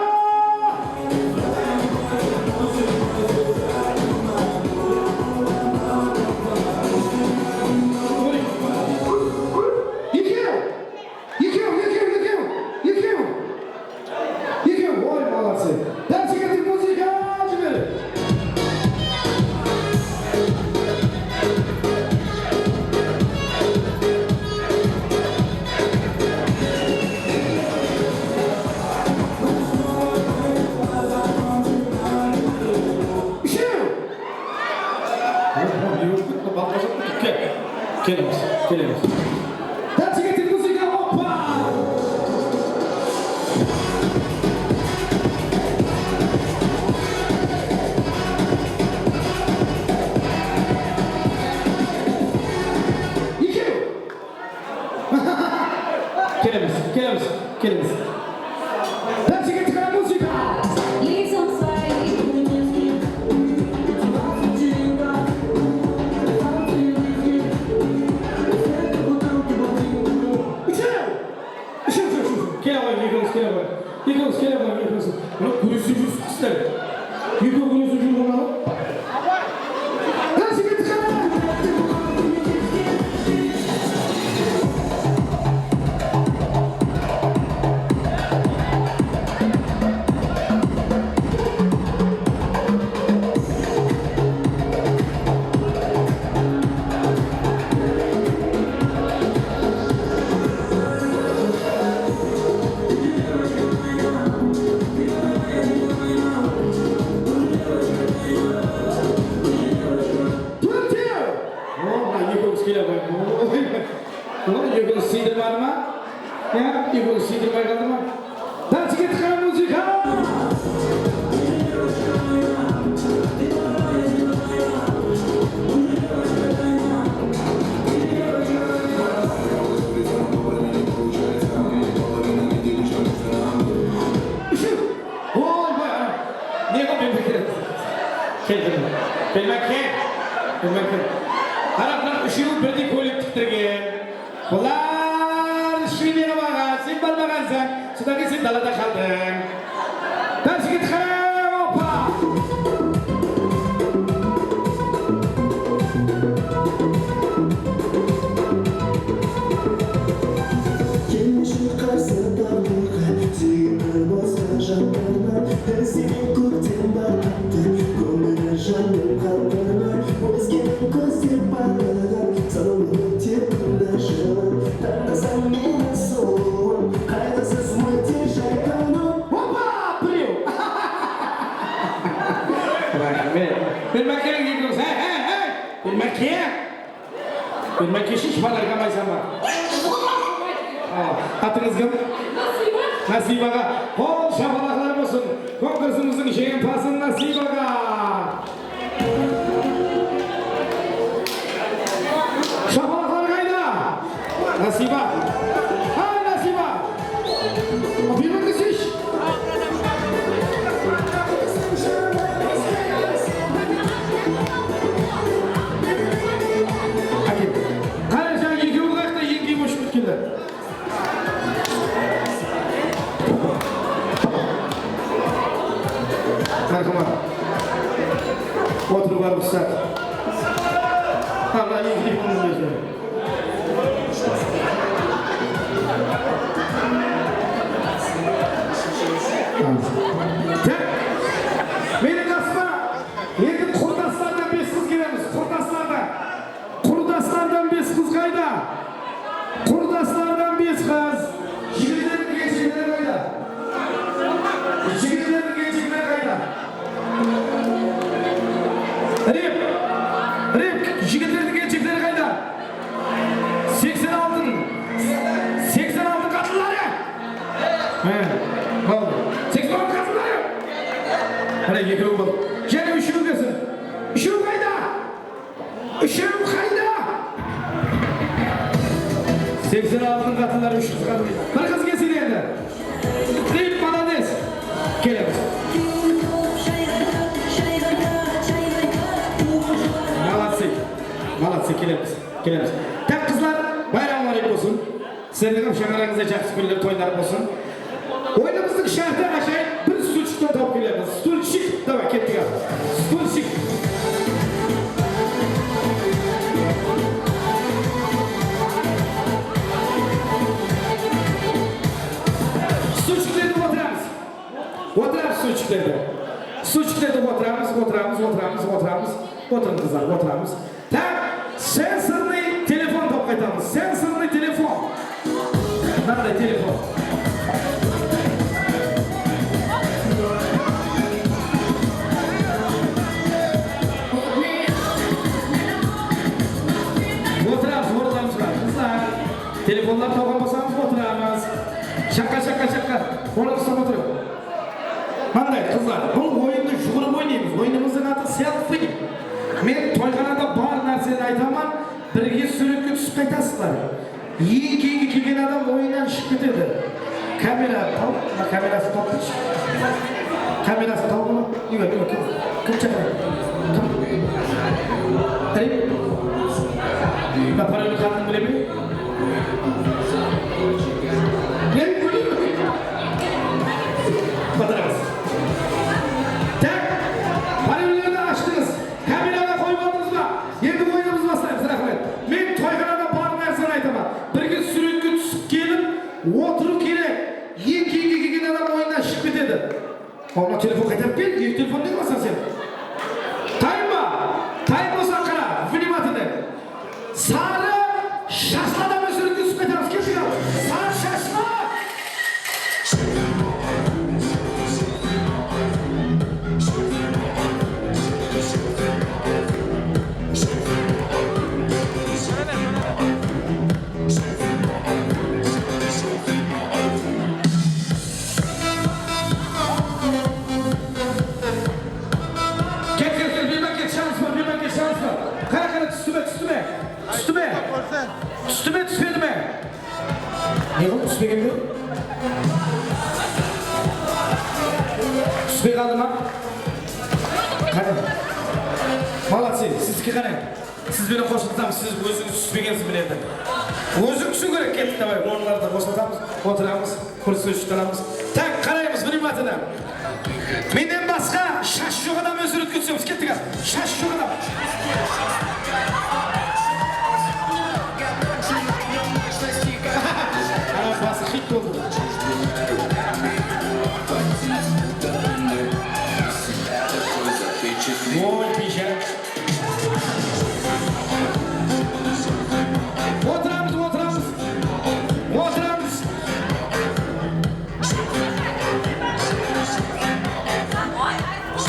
Екеу. Ой, молодцы. Дальше кетіп музыка жіберіп. Келеміз. Дальше кетіп музыка. Опа! Келеміз. Дальше кетіп музыка. Екеуміз. Мына күресіп жүрсіздер. Екеу күресіп жүрген ала. Дальше кетіп Екеуміз сыйдырмады ма? Екеуміз сыйдырмай қалды ма? Дальше кетіп музыка! Haraplar үшеуі бірдей көлік тіктірген. Бұлар шүймені маған, сен бармағансың, содан кейін сен далада қалдың. Дальше кетіп опа! Bilmek hiç para kamaysam var. Atınız kim? Nasibaga. Bol şapalaklar olsun. Konkursumuzun şempası Nasibaga. Şapalaklar kayda. Nasiba. Hay Nasiba. Bir bakış iş. kayda. Kurdaslardan biz kız. Jigitlerin gençlikleri kayda. Jigitlerin gençlikleri kayda. Rip, jigitlerin gençlikleri kayda. 86 kadınları. Oldu. 86 kadınları. Hadi yıkıyorum bak. Gene üşüğüm desin. Üşüğüm kayda. Üşüğüm kayda. 86 kadınları üşüğüm kadınları. Bana kız gelsin yerine. Rip Malades. Gelelim. Malatsi kelemiz. Tak kızlar bayramlar olsun. Sizlerden şakalarınızda жақсы günler toylar olsun. Oyunumuzun şartı aşağı bir stulçikten topuk gelemiz. Stulçik, давай kettik abi. Stulçik. Stulçiklerde oturamiz. Oturamiz stulçiklerde. Stulçiklerde oturamiz. Oturun kızlar, oturamiz. Tak, sensorli telefon topuk aytamiz. Sensorli telefon. Nerede telefon? Oturamiz kızlar. Telefonlar toplamasanız oturamiz. Şaka. Orası oturun. Manday kızlar, bu oyunda şuğurum oynayımız. Oyunumuzun adı selfie. Men toyxonada bor narsani aytaman, birga suratga tushib qaytasizlar. Keyingi kelgan odam o'yindan chiqib ketadi. Kamerasi topich. Kamerasi topib, yo'q. Kim chaqiradi? Kim? Na parani qanday bilaman? Bataramiz. Tak. Parani açdingiz. Kameraga qo'yib oldingizmi? Endi o'yinimiz boshlaymiz, rahmat. Men to'yxonada bor narsani aytaman. Birga suratga tushib kelib, o'tirib kerak. Keyingi kelgan odam o'yindan chiqib ketadi. Ona telefon qaytarib kel, telefon nima sen? Time bo'lsa qara, vnimatina. Sari shashladam suratga tushib ketamiz. Ketdik. Sari shashla. Üstüme. Ne oldu? Üstüme geldi. Üstüme kaldı mı? Kadın. Malatsi, sizki kadın. Siz beni koşultamız, siz özünüz üstüme gelsin bilirdi. Özünüzün göre kettik tabi. Onları da koşultamız, oturamız, kursu uçturamız. Tak, karayımız benim atıda. Menden başka şaş yok adam özür ötkütsüyoruz. Kettik abi. Şaş yok adam. Bası hit oldu. Oy pişer. Oturamız.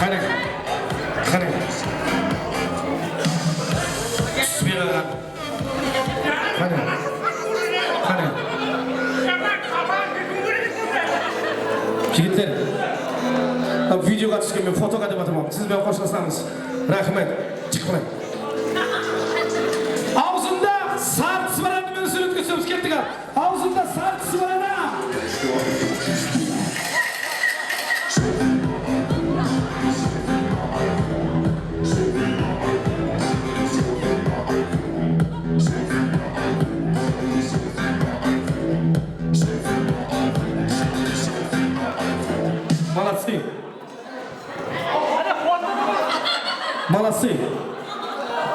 Kare. Bismillah. Kare. Jigitler, videoga tushgan men fotoga deb ataman. Siz bilan qo'shilsangiz. Rahmat. Chiqmang. Og'zimda sart svarani men suratga tushamiz ketdik. Og'zimda sart svarani.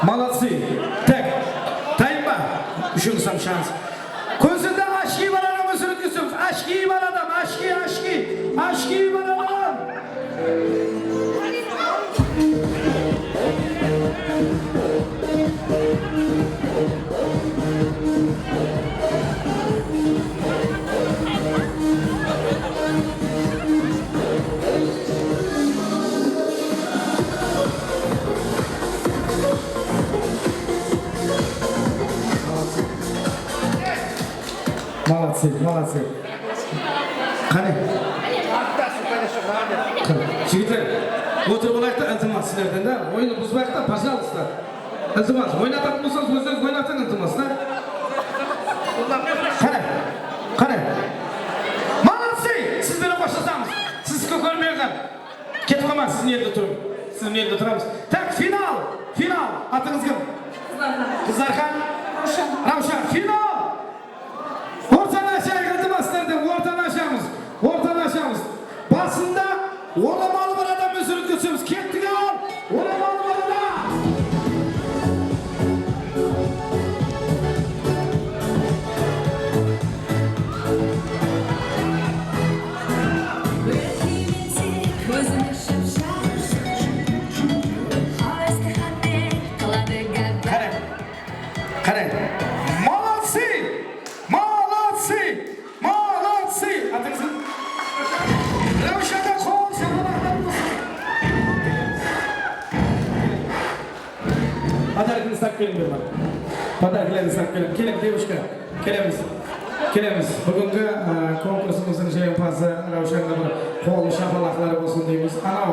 Молодцы. Так, тайма. Üşüğün sam şans. Gözünde aşkı var adamı sürütküsünüz. Aşkı var adam. Aşkı var adam. Молодцы, молодцы. Qani? Жігіттер, отырып алайық та ынтымақ сіздерден да. Ойынды бұзбайық та, пожалуйста. Ынтымақ, ойнататын болсаңыз өзіңіз ойнатың ынтымақ да. Qani? Молодцы! Сіздерді қоштасамыз. Сіз көрмеген. Кетіп қалмаңыз, сіздің елде тұрмын. Сіздің елде тұрамыз. Так, финал! Атыңыз кім? Қыздархан? Раушан, финал! Ортаны ашамыз. Басында орамалы бар адам өсіріп көтсеміз. Кеттік ал! Орамалы бар адам! Қарай. Молодцы! Атыңыз кім? Раушанға қол шапалақтар болсын. Подарканы сап келіңдер ма? Подаркаларды сап келің. Келің, девушка. Келеміз. Бүгінгі конкурсымыздың жеңімпазы Раушанға бір қолы шапалақтары болсын дейміз. Анау.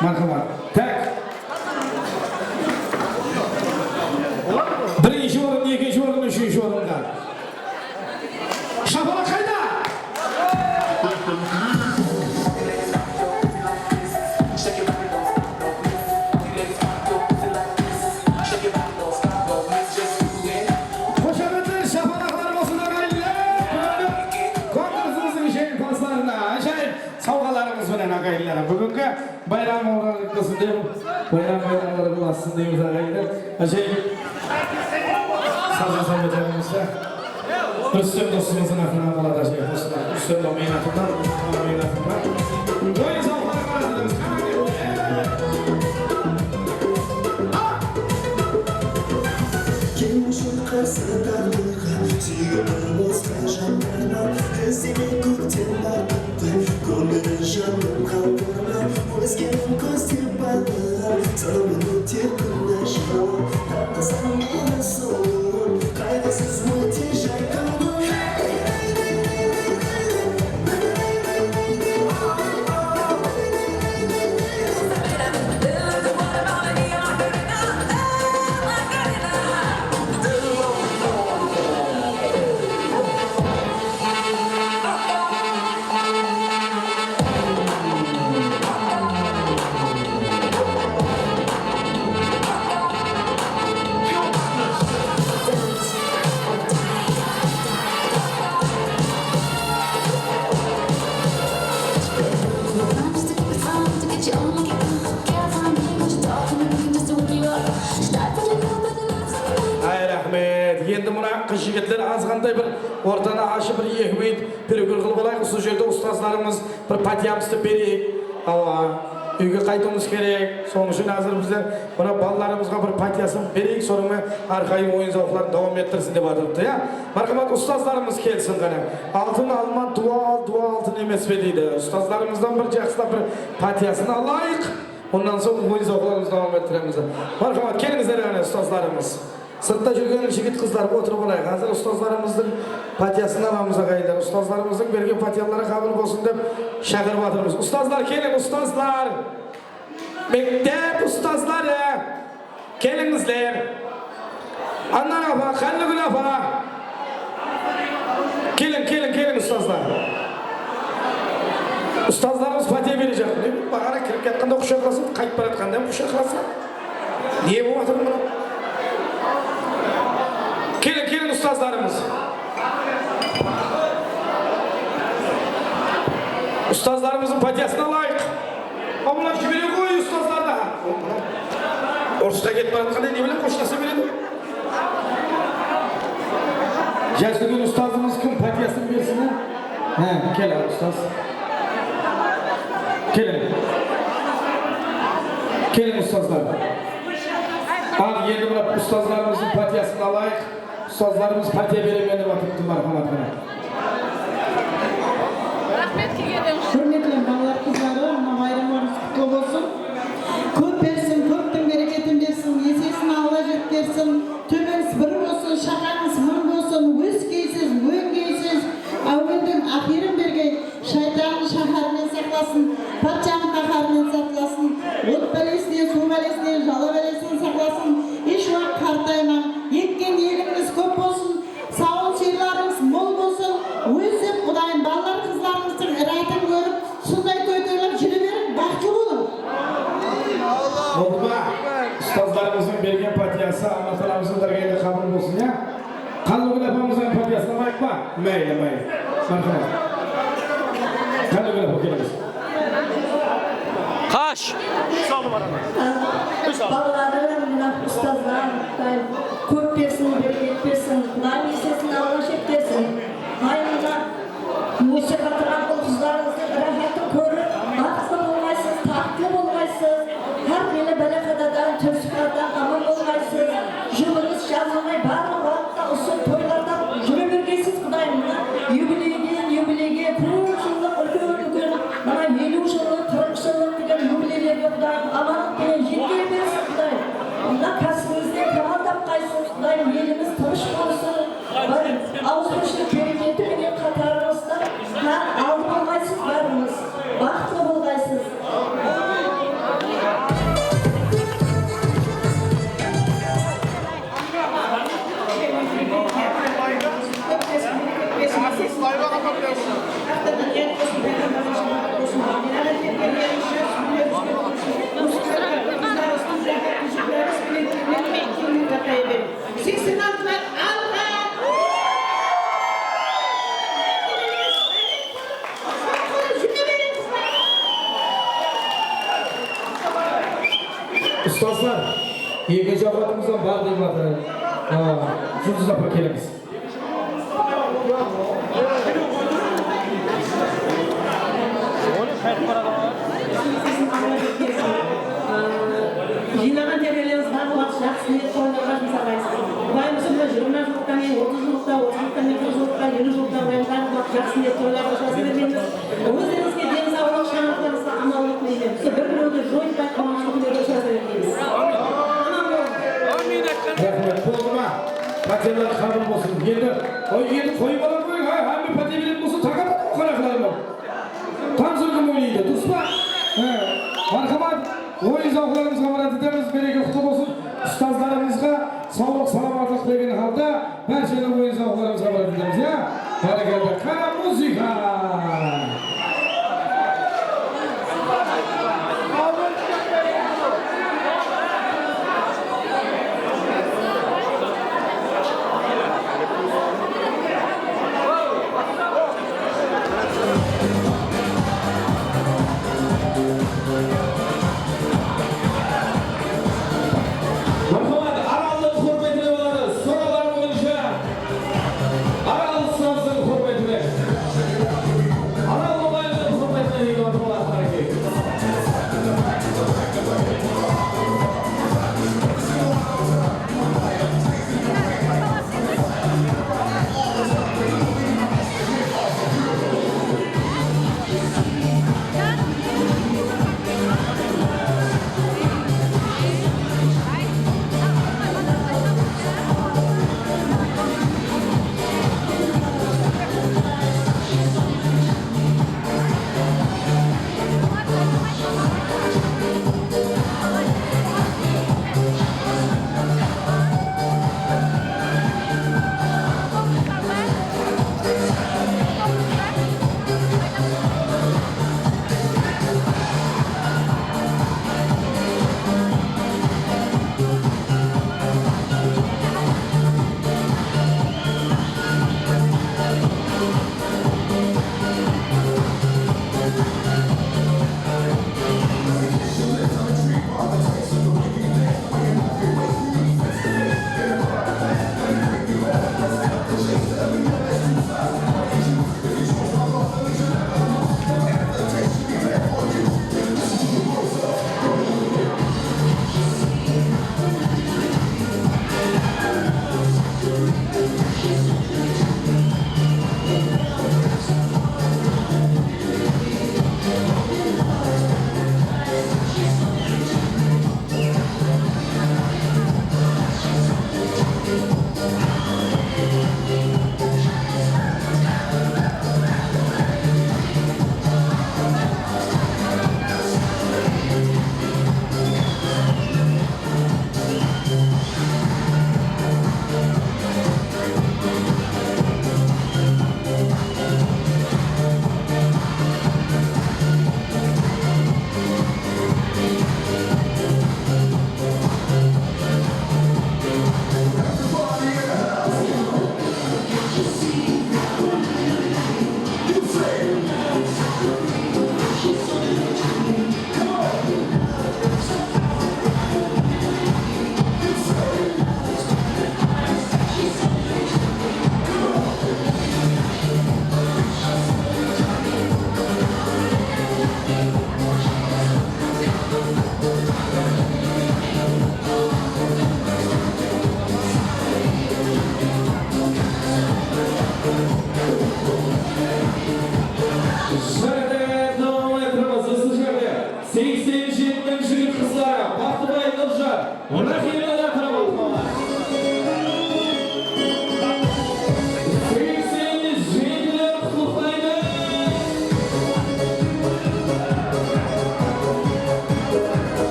Мархамат. Так. Birinci orun, ikinci orun, üçüncü orundan. Şapalak kayda! Hoşametler, şapalaklar olsun da gayriler. Konkursumuzun jengimпазlarına acayip savgalarımız bilen agaylılara. Bugünkü bayram uğralıklısın deyim. Bayramları bulasın deyimiz agaylılar. Acayip Sazın sanatlarımızda Rüstem dostumuzun aklına kalada Rüstem dominatından Oyun zavkları var dediniz. Келмешін қарсыдарлыға сүйгенім босқа жандарына іздеме көктен бақытты көңілі жаным қалдырма өзгенің көздер бағыға санамен өтер күнді жауы тартасаң мені сұлуым қайғысыз өте жайқалым Енді мұна қыз жігітлер азғандай бір ортаны ашып бір екі минут перекур қылып алайық. Сол жерде ұстаздарымыз бір патиямызды берейік. Үйге қайтуымыз керек. Соның үшін әзір біздер мұна балаларымызға бір патиясын берейік. Сонымен арқайым ойын зауқларын давам еттірсін деп атырыпты. Мархамат, ұстаздарымыз келсін ғана. Алтын алман, дуа алтын емес пе дейді. Ұстаздарымыздан бір жақсылап бір патиясын алайық. Ondan sonra oyun zauqlarımızı devam ettiremiz. Marhamat, kelingizler ғана ұстаздарымыз. Sırtta жүрген жігіт қыздар отырып алайық. Қазір ұстаздарымыздың патиясын аламыз ағайындар. Ұстаздарымыздың берген патиялары қабыл болсын деп шақырып жатырмыз. Ұстаздар келin, ұстаздар. Мектеп ұстаздары. Келіңіздер. Анна апа, Қаллыгүл апа. Келin ұстаздар. Ұстаздарымыз патия берecek. Бағана кіріп кеткенде құшақласып, қайтып бара жатқанда құшақласып. Не болып жатыр мұны? Келin ұстаздарымыз. Ұстаздарымыздың патиясын алайық. Амына жібере қой ұстаздарды. Орысқа кетіп бара жатқанда не білем, қоштаса береді. Жас үлкен ұстазымыз кім патиясын берсін? Кел ұстаз. Келin ұстаздар. Ал енді бұлап ұстаздарымыздың патиясын алайық. Ұстаздарымыз патия беремен деп атыпты мархаматына. Рахмет келгеніңіз. Құрметті балалар қыздары, байрамыңыз құтты болсын. Көп берсін, көптің берекетін берсін, есесін Алла жеткерсін. Төбеңіз бір болсын, шаһар сақласын, патшаның қаһарынан сақласын, от бәлесінен, су бәлесінен, жала бәлесінен сақласын. Еш уақыт қартайман, еккен егініңіз көп болсын, сауын сиырларыңыз мол болсын. Өсіп, Құдайым, балалар қызларыңыздың ірәтін көріп, сондай той тойлап жүре беріп, бақытты болың. Oldu mu? Ustazlarımızın bergen patiyası, anlatılarımızın dergeyde kabul olsun ya. Kanlı Gülapamızın patiyasına bakma. Meyle. Marhaba. Kanlı Gülap okuyalım. Kaş. Балаларым, ұстаздар, көп берсін, берекет берсін, Құдай есесін, Алла шектесін. Айында өсе қатырған бұл қыздарыңыздың рахатын көріп, бақытты болмайсыз, тақтылы болмайсыз, әр мені бәлеқададан, төсіқадан аман болмайсыз. Жылыңыз жазылмай барлық уақытта осы тойларда жүре бергейсіз, Құдайым. Юбилейге, көп жылдық үлкен, мына 50 жылдық, 40 жылдық деген юбилейлерге Құдайым аманат пен жеткей берсін, Құдайым. Мына кәсібіңізде камал тапқайсыз, Құдайым, еліміз тыныш болсын. Ауызбіршілік берекеті менен қатарыңызда алды болғайсыз барыңыз, бақытты болғайсыз. Ustazlar, ikinci avratımızdan var deyim adı. Жұлдыз апа келеміз. Жинаған терелеріңіз барлық уақыт жақсы ниет тойларға жұмсағайсыз. Құдайымызға 20 жылдан кейін, 30 жылда, 30 жылдан кейін, 40 жылда, 50 жылда барлық уақыт жақсы ниет тойларға жаза бермеңіз. Өздеріңізге денсаулық, шаңырақтарыңызға амандық тілеймін. Бір-біреуді жойытпай қуаныштық өнерге жаза бермеңіз. Рахмет, болды ма? Пәтерлер қабыл болсын. Енді қойып алар қойың, әмі пәтер беретін болсын, тақатады ма қарақыларым ол? Тамсырдым ойлайды, дұрыс па? Мархамат, ойын зауқыларымызға марат етеміз, береке құтты болсын. Ұстаздарымызға саулық, саламатлық берген халда, бәршені ойын зауқыларымызға марат етеміз, я? Бәрекелді, қара музыка! Aral'ın hürmetine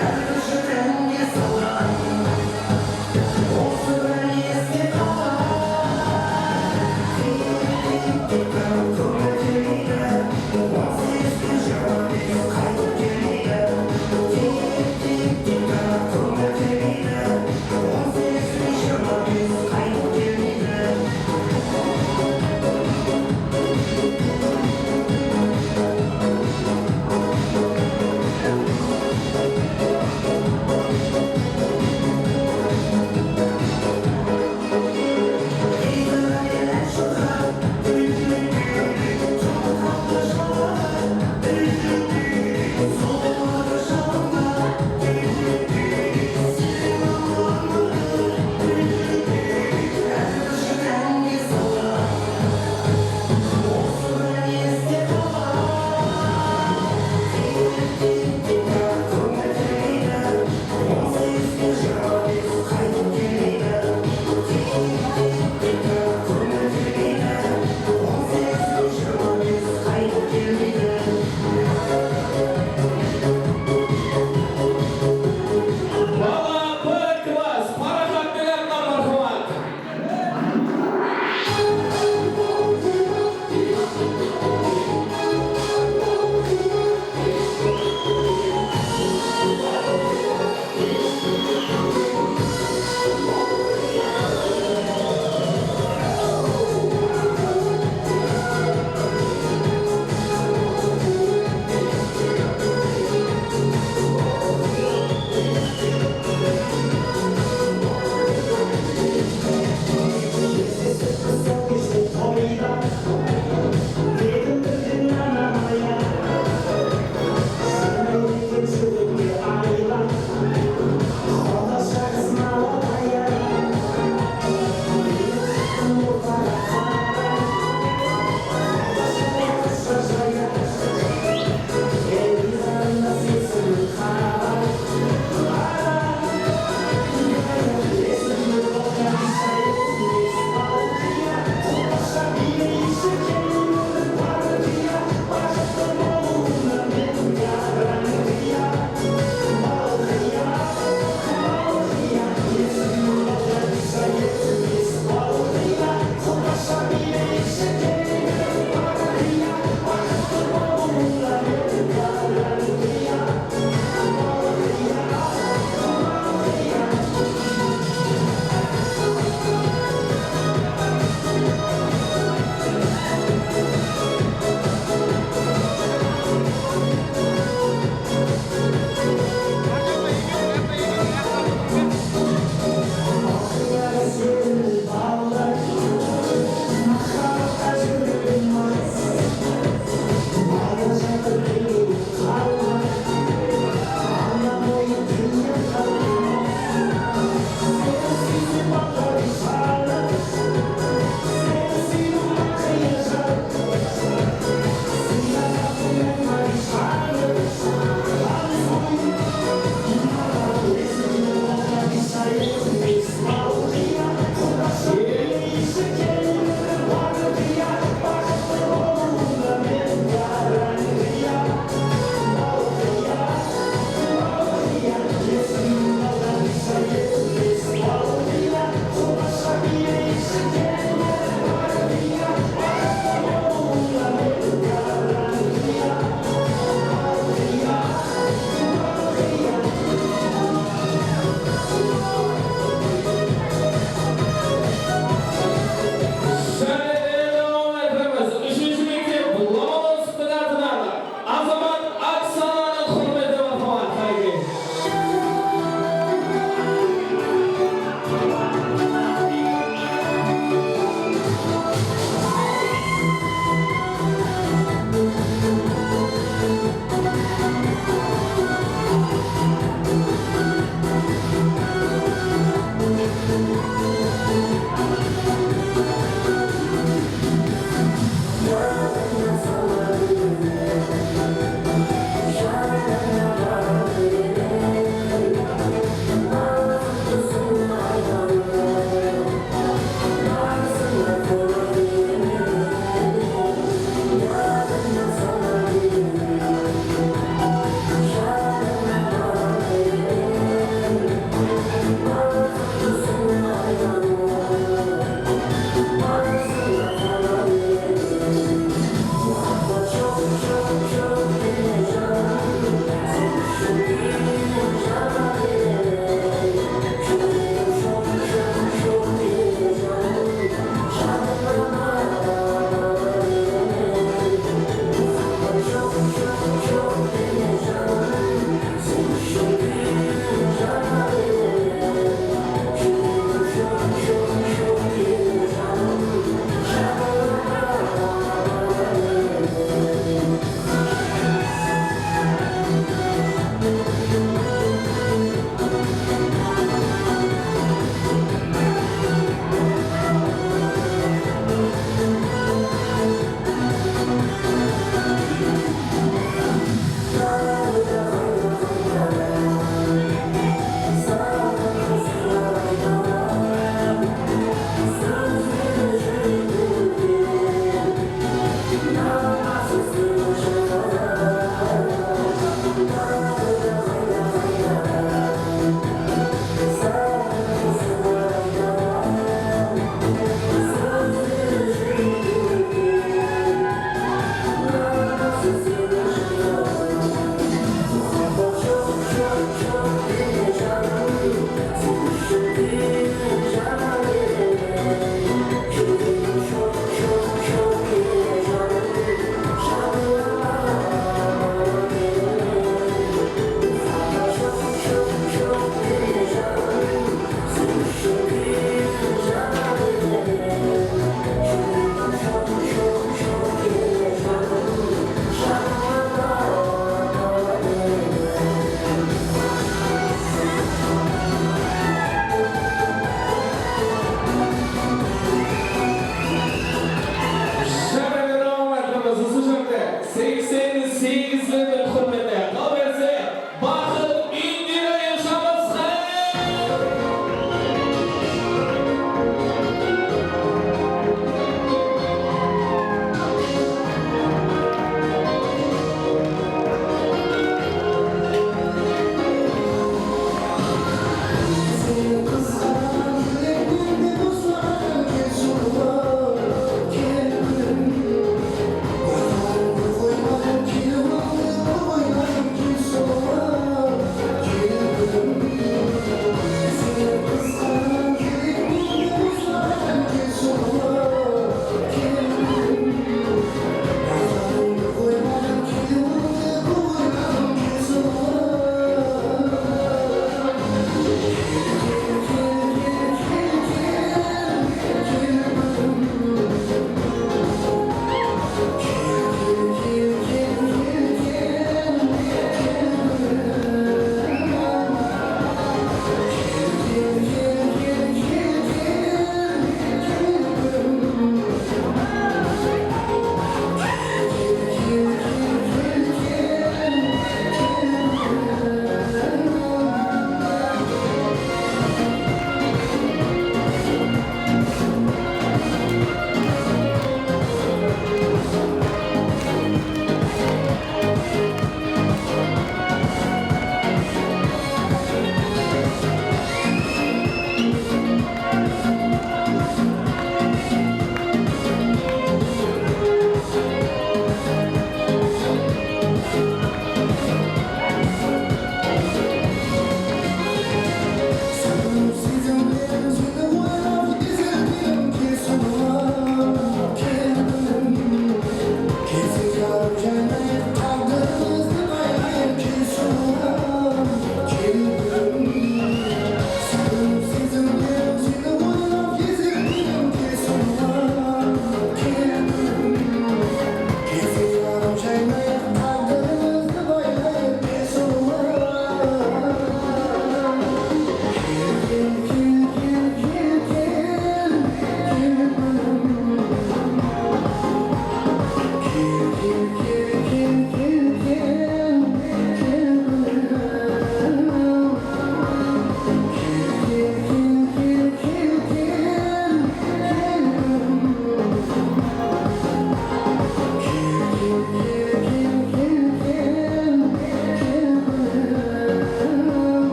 Әр жүрегіңе салған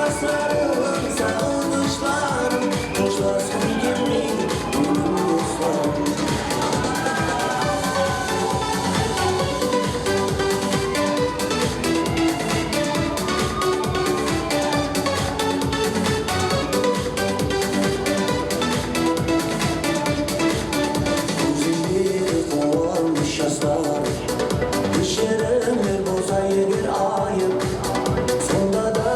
sazlarım, sağınışlarım, hoşlasın gelmeydi benim dostlarım. Düşerimler bozayı bir ayıp. Sonda da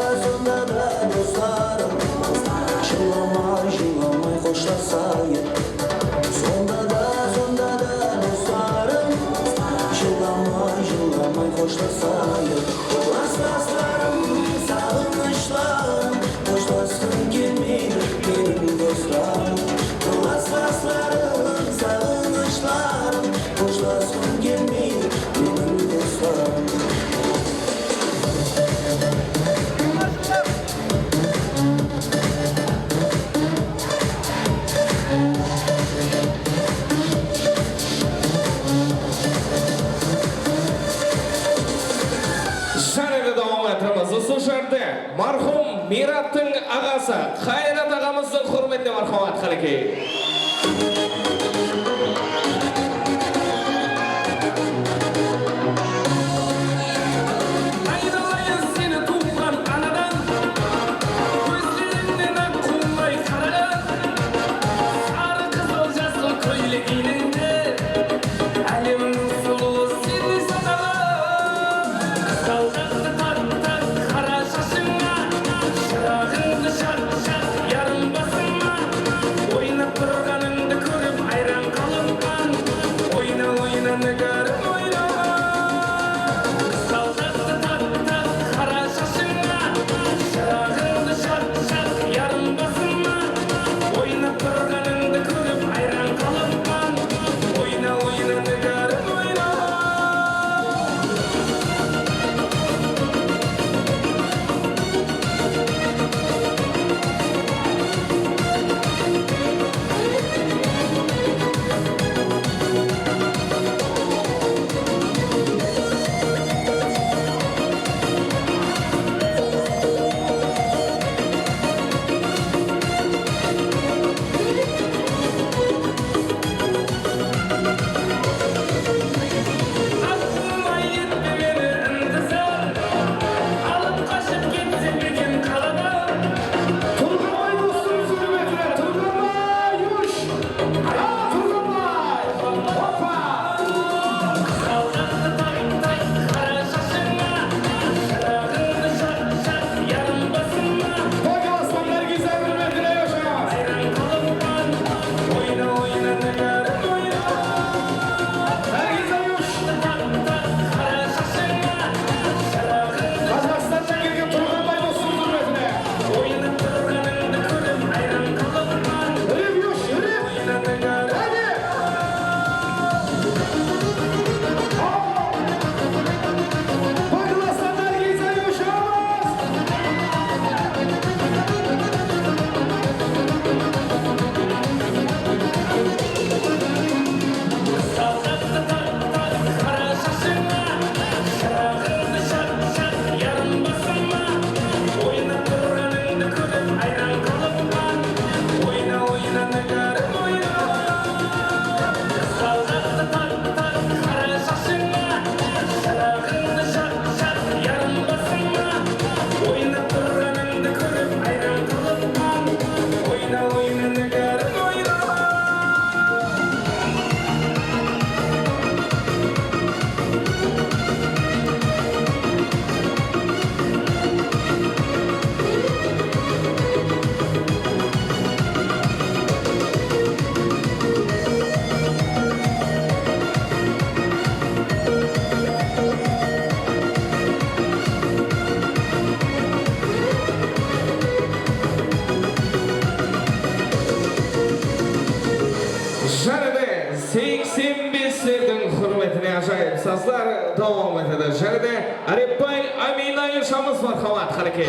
dostlarım, Жыламай қоштасайық. Sonda da dostlarım, Жыламай қоштасайық. Ластастарым, сағынышlarım, қоштасқым келмейді менің достарым. Ластастарым, сағынышlarım, қоштасқым келмейді менің достарым. Şarebe devam etmemiz. Suşardı marhum Mirattın ağası Hayrat ağamızın hürmetine marhamat haliki. Aydalayın seni tuğan anadan, gözlerinden kumray karadan. Sarı kızıl jasıl köylüğünde, alemin suluğu seni sadalar. Daldaktı tat kara şaşınma, şırağındı şart yarım basınma. Oynap durganındı körüp ayran kalınman, oyna nıgarım oyna. Daldaktı tat kara şaşınma, şırağındı şart yarım basınma. Oynap durganındı körüp ayran kalınman, oyna nıgarım oyna. Aklıma yetti beni intizar, alıp kaçıp gitti bir gün kalada. Turgay dostumuz hürmetine, Turgay yuş! Ya Turgay! Hoppa! Daldaktı tay kara şaşınma, şırağındı şart yarım basınma. Koy aslanlar güzel hürmetine yaşa! Ayran kalınman, oyna nıgarım oyna. Herkese yuş! Kara şaşınma, şırağındı Kazakistan'dan gelген Turgay dostumuz hürmetine! oynap durganındı körüp ayran kalınman, Yürü yuş, yürü! oyna nıgarım. Hadi! Koy aslanlar güzel yaşamaz! Daldaktı kara şaşınma, şırağındı şart yarım basınma. Oynap durganındı körüp ayran kalınman, oyna nıgarım oyna. Daldaktı kara şaşınma, şırağındı şart yarım basınma. Oynap durganındı körüp ayran kalınman, oyna nıgarım oyna. Şarebe 85'lerin hürmetine acayip sazlar devam etedi. Şarebe Arifbay Amina yaşamız marhamat haliki.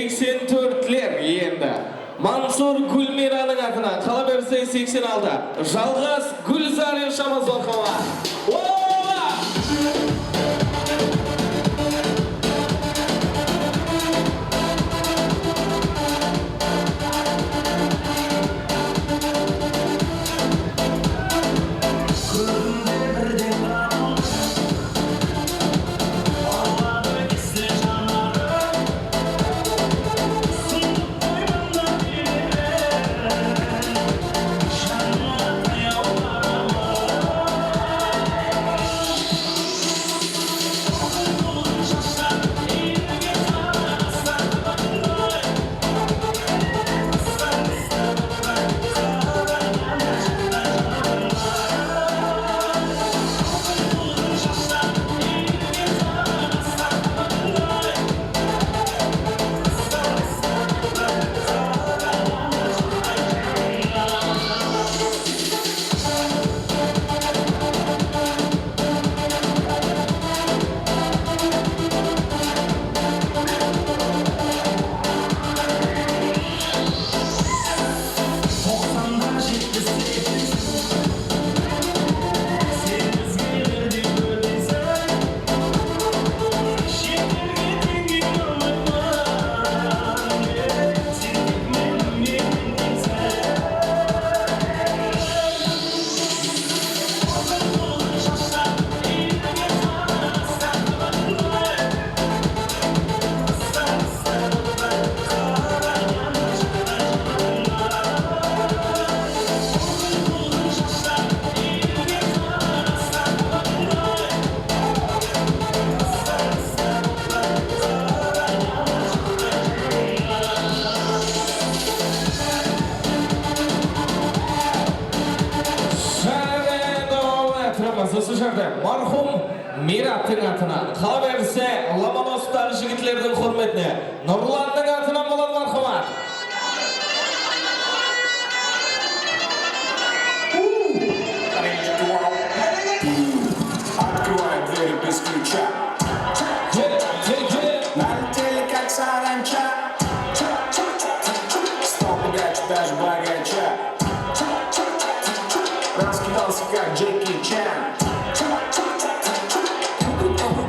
84'ler endi. Mansur Gulmiraning atına qalaversa 86. Жалғас Gulzar Shamazorxova. Marhum Mirat'ın atına qalaversa Lomonos'tagi yigitlarning hurmatine Nurlanning atına bo'ladi marhamat. Открывай двери без ключа. Налетели как саранча. Стал богаче даже богача. Раскидался как Джеки Чан.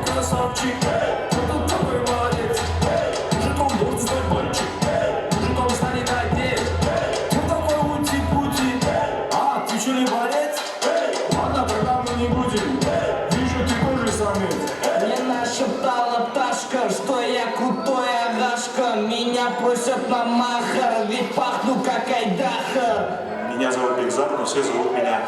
Красавчик, кто такой молодец? Мужиком будет стать мальчик, мужиком станет одеть. Кто такой ути-пути? А, ты что, не борец? Ладно, тогда мы не будем. Вижу, ты тоже самец. Мне нашептала пташка, что я крутой агашка. Меня просят на махар, ведь пахну как айдахар. Меня зовут Бигзак, но все зовут меня.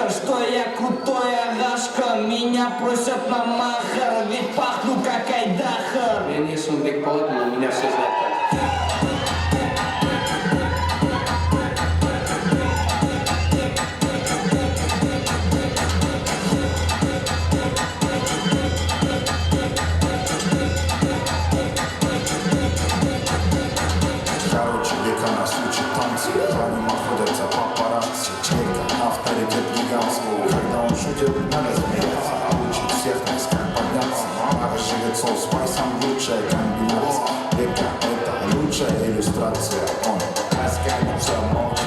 Что я крутой агашка, меня просят на махар, ведь пахну как айдахар. Я не Сунбек Палат, но меня все знают так. Короче, века нас учат танцы, за ним охотятся папарацци. Чейка, авторитет гигантский, когда он шутит, надо смеяться, а учит всех нас как подняться. Пара жрецов с пайсом лучшая комбинация. Века это лучшая иллюстрация. Он раскалится, молчит,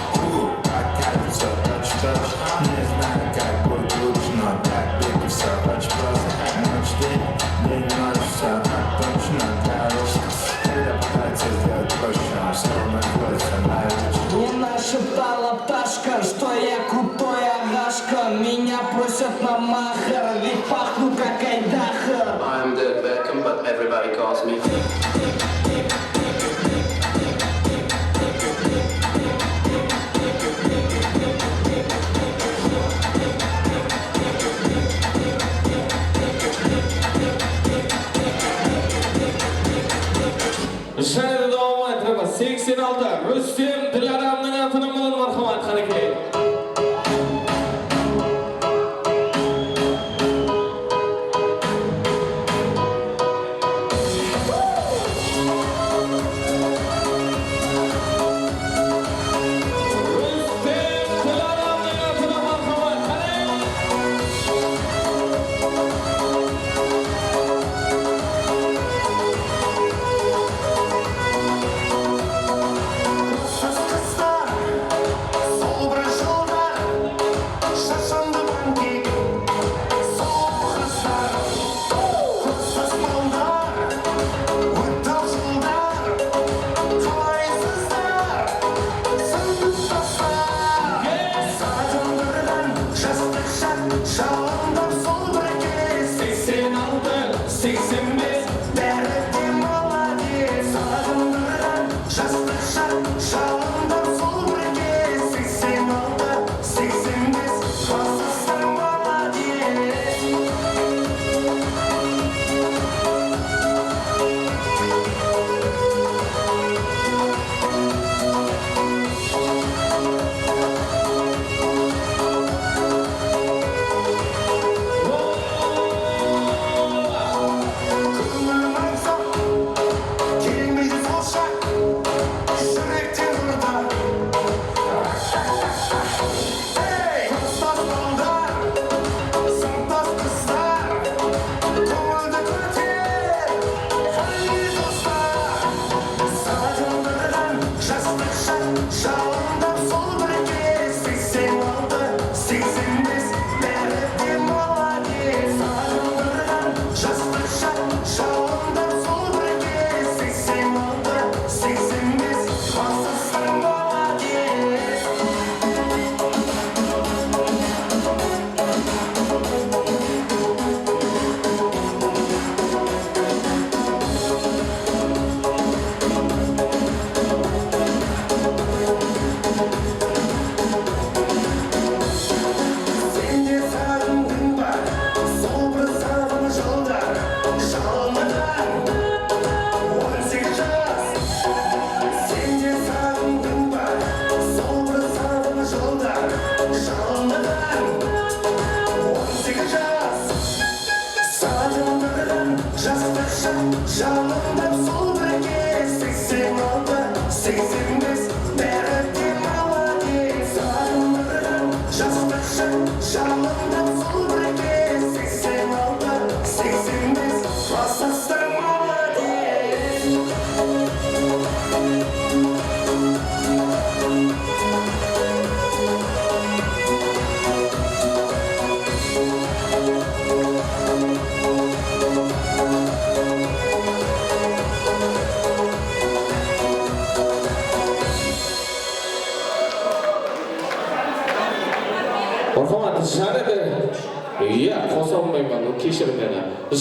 окажется тач-тач. Не знаю, как будет лучше, но так веки все тач-просто. Ночь, день, ночь, все так точно, короче. Когда пытается сделать проще, но все равно кроется наилучше. Мне нашептала пташка, что я крутой агашка. Меня просят на махар, ведь пахну как айдахар. Şöyle de devam ettiremiz. 86 Rüstem Dilaram'ın atının bulun marhamat halike.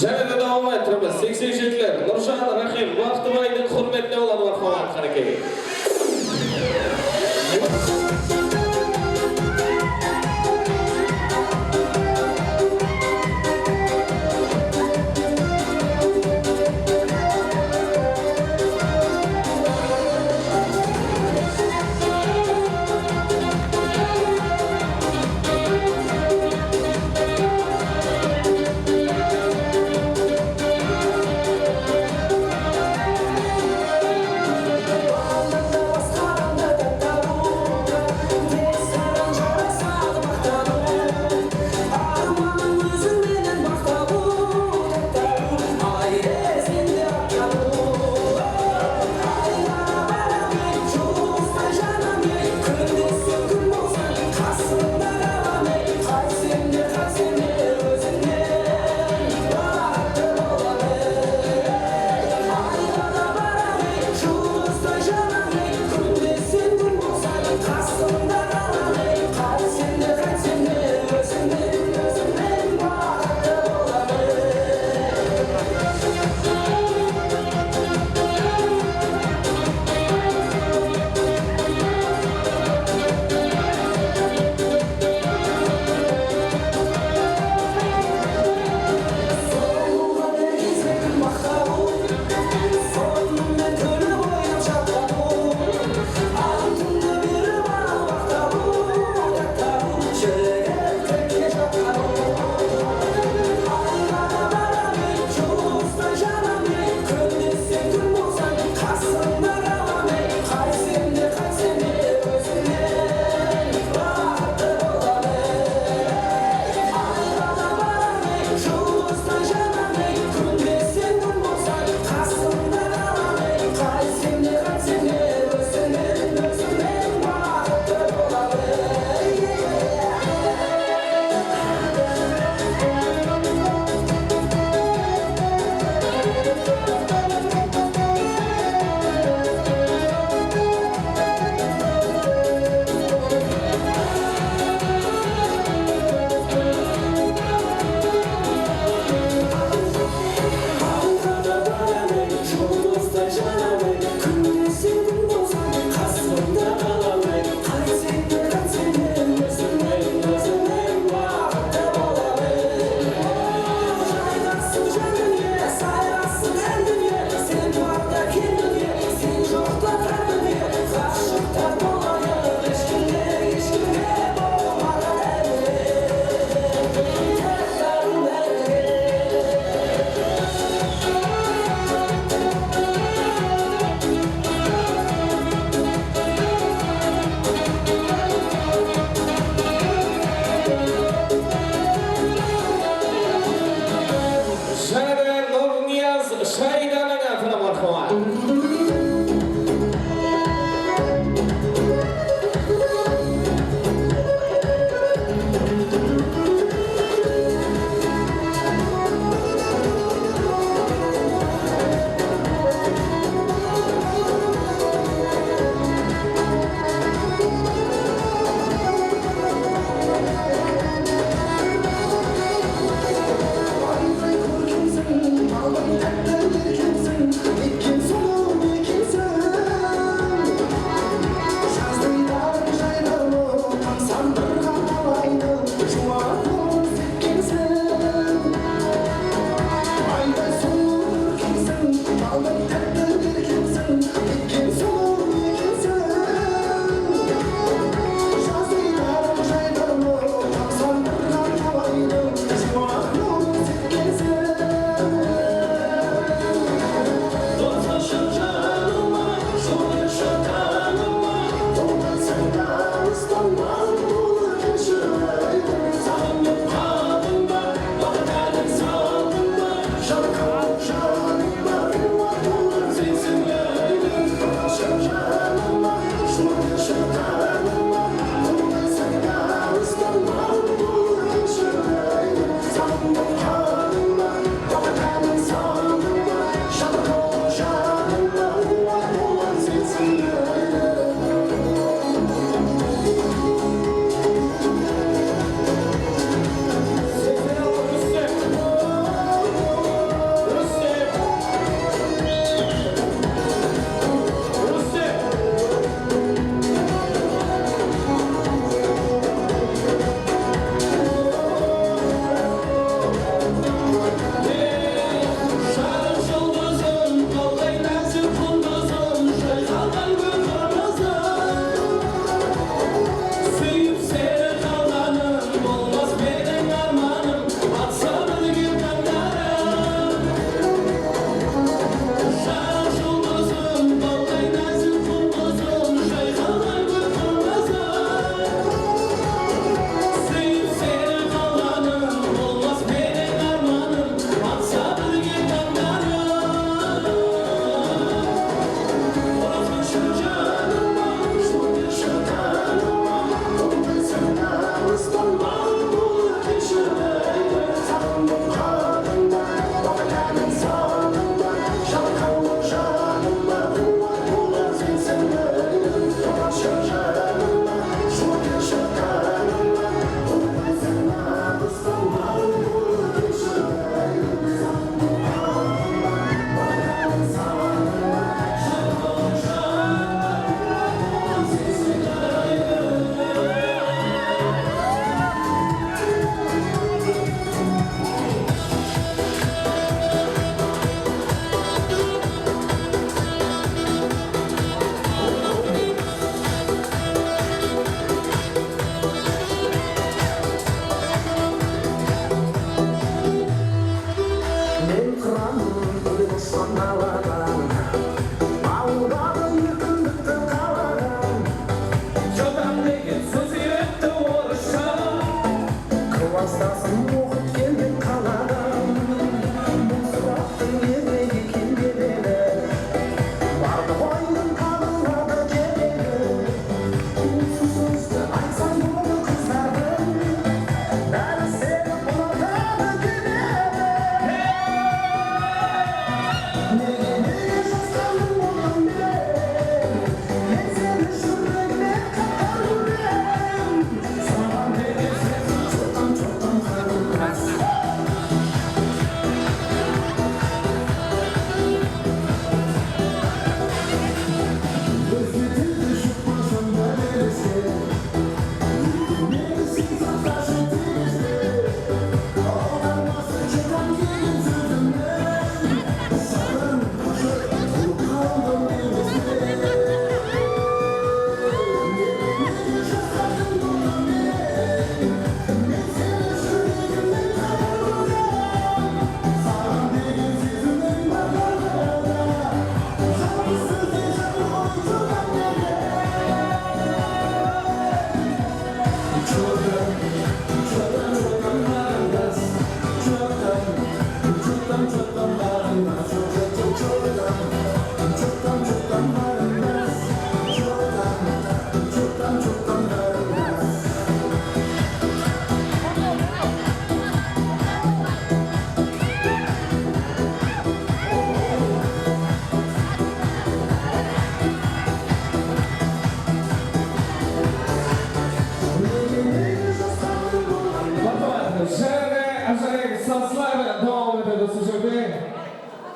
Şöyle de devam ettiremiz. 87'ler Nurşan Rahim Vaktıbay'ın hürmetine olan marhamat halike.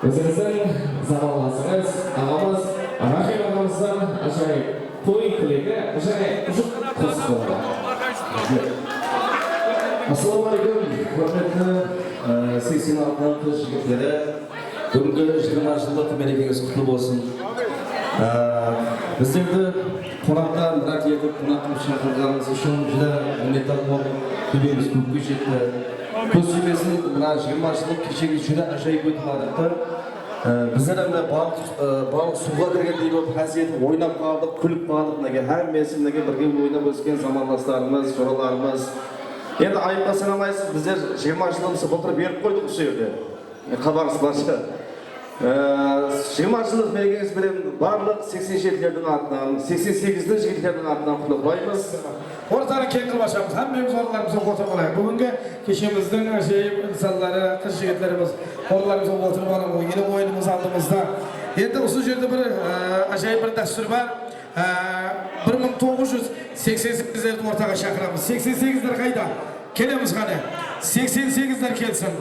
Özünüzün zamanlasınız, ağamız Rahim ağamızdan aşağıya toy kılıyla aşağıya uzun kosuk oldu. Assalamu alaikum, hürmetli 86 jigitleri. Бүгінгі 20 жылдық мерекеңіз құтты болсын. Біздерді қонақта мұрат етіп, қонақтың шақырғаныңыз үшін жүдә миннеттар болып, төбеміз көкке жетті. Көз сүймесін мына 20 жылдық кешегі жүдә ажайып өтіп жатыр. Біздер де балық суға кіргендей болып хәсиетіп ойнап қалдық, күліп қалдық. Әммесі бірге ойнап өскен замандастарымыз, жораларымыз. Енді айыпқа санамайсыз, біздер 20 жылымызды былтыр беріп қойдық осы жерде. Хабарыңыз барша. 20 жылдық мерекеңіз білем барлық 87-лердің атынан, 88-дің жігіттердің атынан құттықтаймыз. Ортаны кең қылбашамыз, әммеміз орларымызға отырып алайық. Бүгінгі кешеміздің жайып мысалдары, қыз жігіттеріміз орларымызға отырып алайық. Елі ойынымыз алдымызда. Енді осы жерде бір ажайып бір дәстүр бар. 1988-лерді ортаға шақырамыз. 88-лер қайда? Келеміз қане. 88-лер келсін.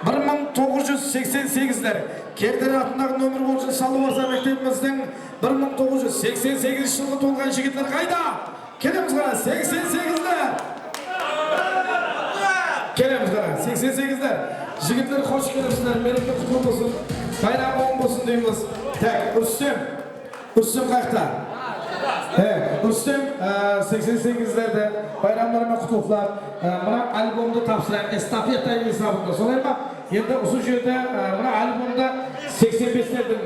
1988-лер Кердер атындағы нөмір 10 салу орта мектебіміздің 1988 жылғы толған жігіттер қайда? Келеміз қана, 88-лер! Келеміз қана, 88-лер! Жігіттер қош келіпсіздер, мереке құтты болсын, байрам оң болсын дейміз. Так, Рүстем қайықта? Рүстем 88-лерді байрамдарымен құттықтар. Мына альбомды тапсырайық, эстафета есабында. Солай ма? Енді осы жерде мына альбомда 85-лердің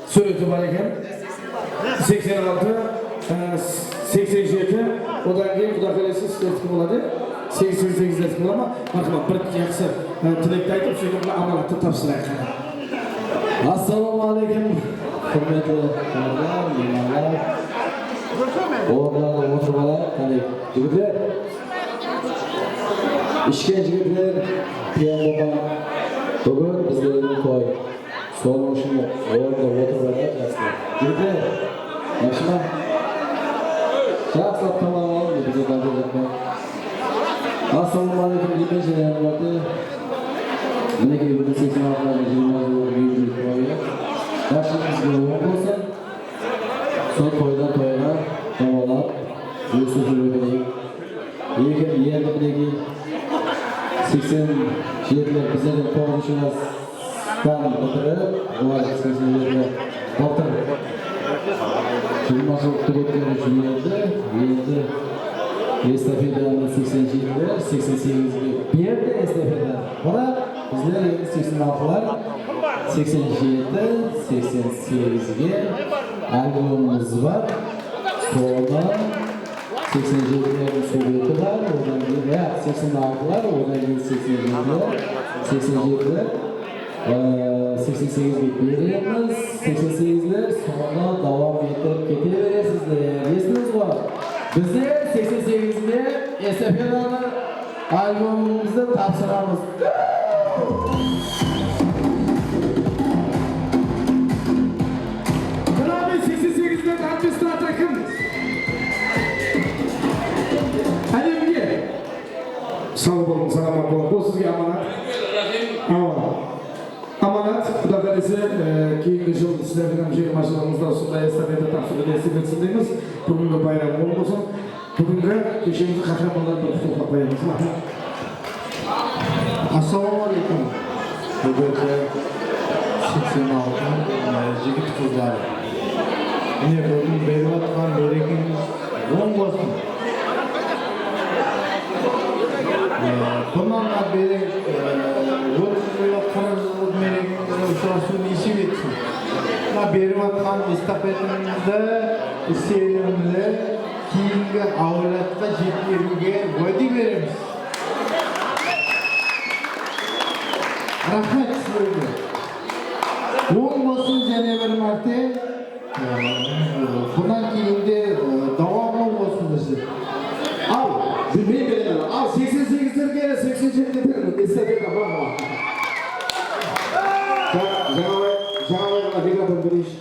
суреті бар екен. 86, 87, одан кейін құда қалайсы сіздердікі болады. 88-лердікі бола ма? Марқыма, бір жақсы тілекті айтып, сөйтіп мына аманатты тапсырайық. Ассалаумағалейкум, құрметті қонақтар, меймандар. Орындарда отырып алайық, қандай жігіттер. Ішкен жігіттер, пиан бапа, бүгін біздердің той. Соның үшін орында отырып алайық, жақсылар. Жігіттер, жақсы ма? Жақсылап тамақ алып, бізде қандай жатқан. Ассалаумағалейкум, деймін және әнбарды. Мінекей бүгін 86-лардың 20 жылғы бейбіт тойы. Жақшылығымызға оң болсын. Сол тойдан тойға домалап, өсіп жүргенейік. Енді мінекей 87-лер біздердің 9-шы класстан бітіріп, олар 87-лерді былтыр 20 жылдықты өткені жүйелді. Енді эстафетаны 87-лер, 88-ге берді эстафетаны. Бірақ біздер 86-лар 87-88-ге альбомымыз бар. Солда 87-лердің суреті бар. Одан кейін 86-лар, одан кейін 87-лер 88-ге береміз. 88-лер соңында давам етіп кете бересіздер. Естіңіз ғой? Біздер 88-ге эстафетаны альбомымызды тапсырамыз. Bravo, 88'den administrat takım. Әлемге. Sağ olun, selamat olun. Bu sizге аманат. Аманат, Құда қаласа, кейінгі жыл сіздердің 20 жылыңызда осындай эстафета тапсыруды естіп етсін дейміз. Бүгінгі байрам оң болсын. Бүгінгі кешемізді қахрамандардан бір құттықтап қоямыз. Ассалаумағалейкум. Бүгінгі 86 жігіт қыздар. Міне бүгін беріп жатқан мерекеңіз оң болсын. Бұнан бері 30 жылға 40 жылғы мерекеңізді ұшырасуын есеп етсін. Беріп жатқан эстафетаңызды, сенімді кейінгі ауылатқа жеткеруге уәде береміз. Рахмет сіздерге. Оң болсын және бір мәрте. Бұнан кейінде давамы болсын бізде. Al, bilmeyi verelim. Al, 88'lerge 87'lerge verelim. İstediğine bakma. Жаңа виграбын бір еш.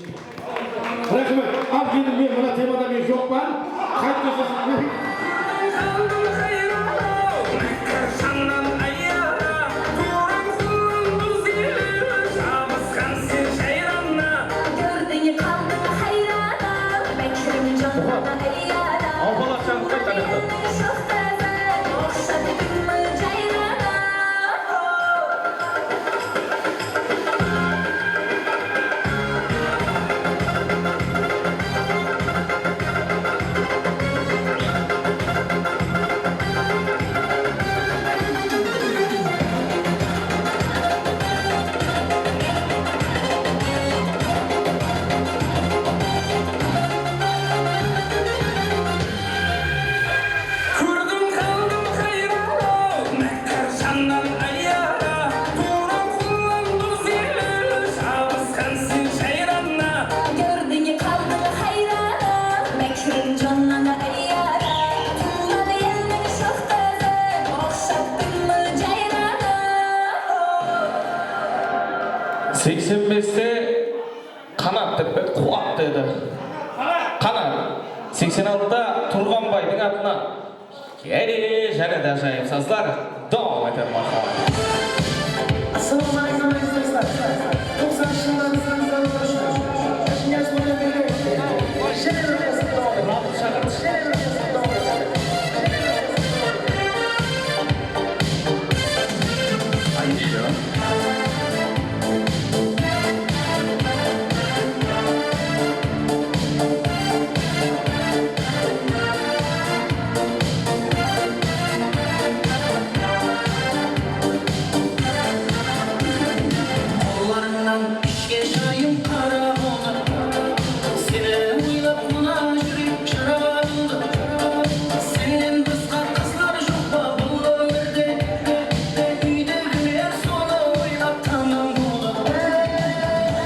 Рахмет, ал келдім мен мына темада мен жоқ бар. Қайтты жасын. Kanat tepet kuat dedi. Kanat 86'da Turganbay'ın adına Keri және de ajayip sazlar devam eder marhamat. Assalamualaikum arkadaşlar. 90 yılların sanatları başlıyor. Yaşın yaş boyunca böyle. Şener ortasında oldu. Şener ortasında oldu. Ayşe. Kollarından işke şayım kara oldu. Seni uylap buna jürip şaraba buldu. Senden başka kızlar yok ba bu ömürde. Uyda güler sonra oylap tamam oldu.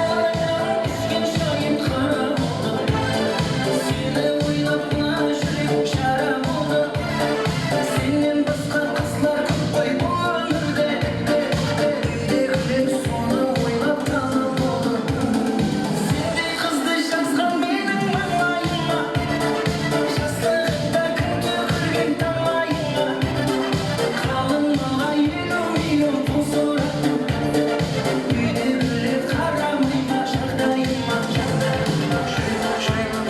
Kollarından işke şayım kara oldu. Seni uylap buna jürip şaraba buldu. Senden başka kızlar yok ba bu ömürde. Uyda güler sonra oylap tamam oldu. Sende kızdı şaşkın benim mamayıma. Şaşkınlıkta kırdı kırgın tamayıma. Kalın bana yürümüyor bu suratım. Uyda güler karamayma şahdayıma.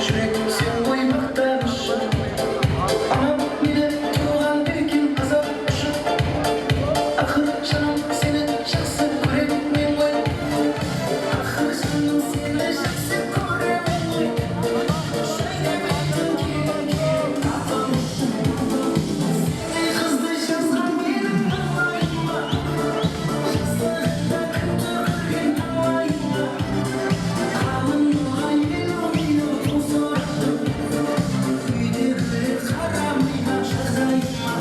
Şürek sen koymaktamışsın. Anam bir de tuğan bir gün azapmışım. Ahır canım senin şahsı görebilmem var. Ahır canım senin şahsı görebilmem var. Şöyle bildim ki tapamışım. Seni kızdı şahsın benim anlayıma. Şahsında kırdı kırgın tamayıma. Kalın bana yürümüyor bu suratım. Uyda güler karamayma şahdayıma.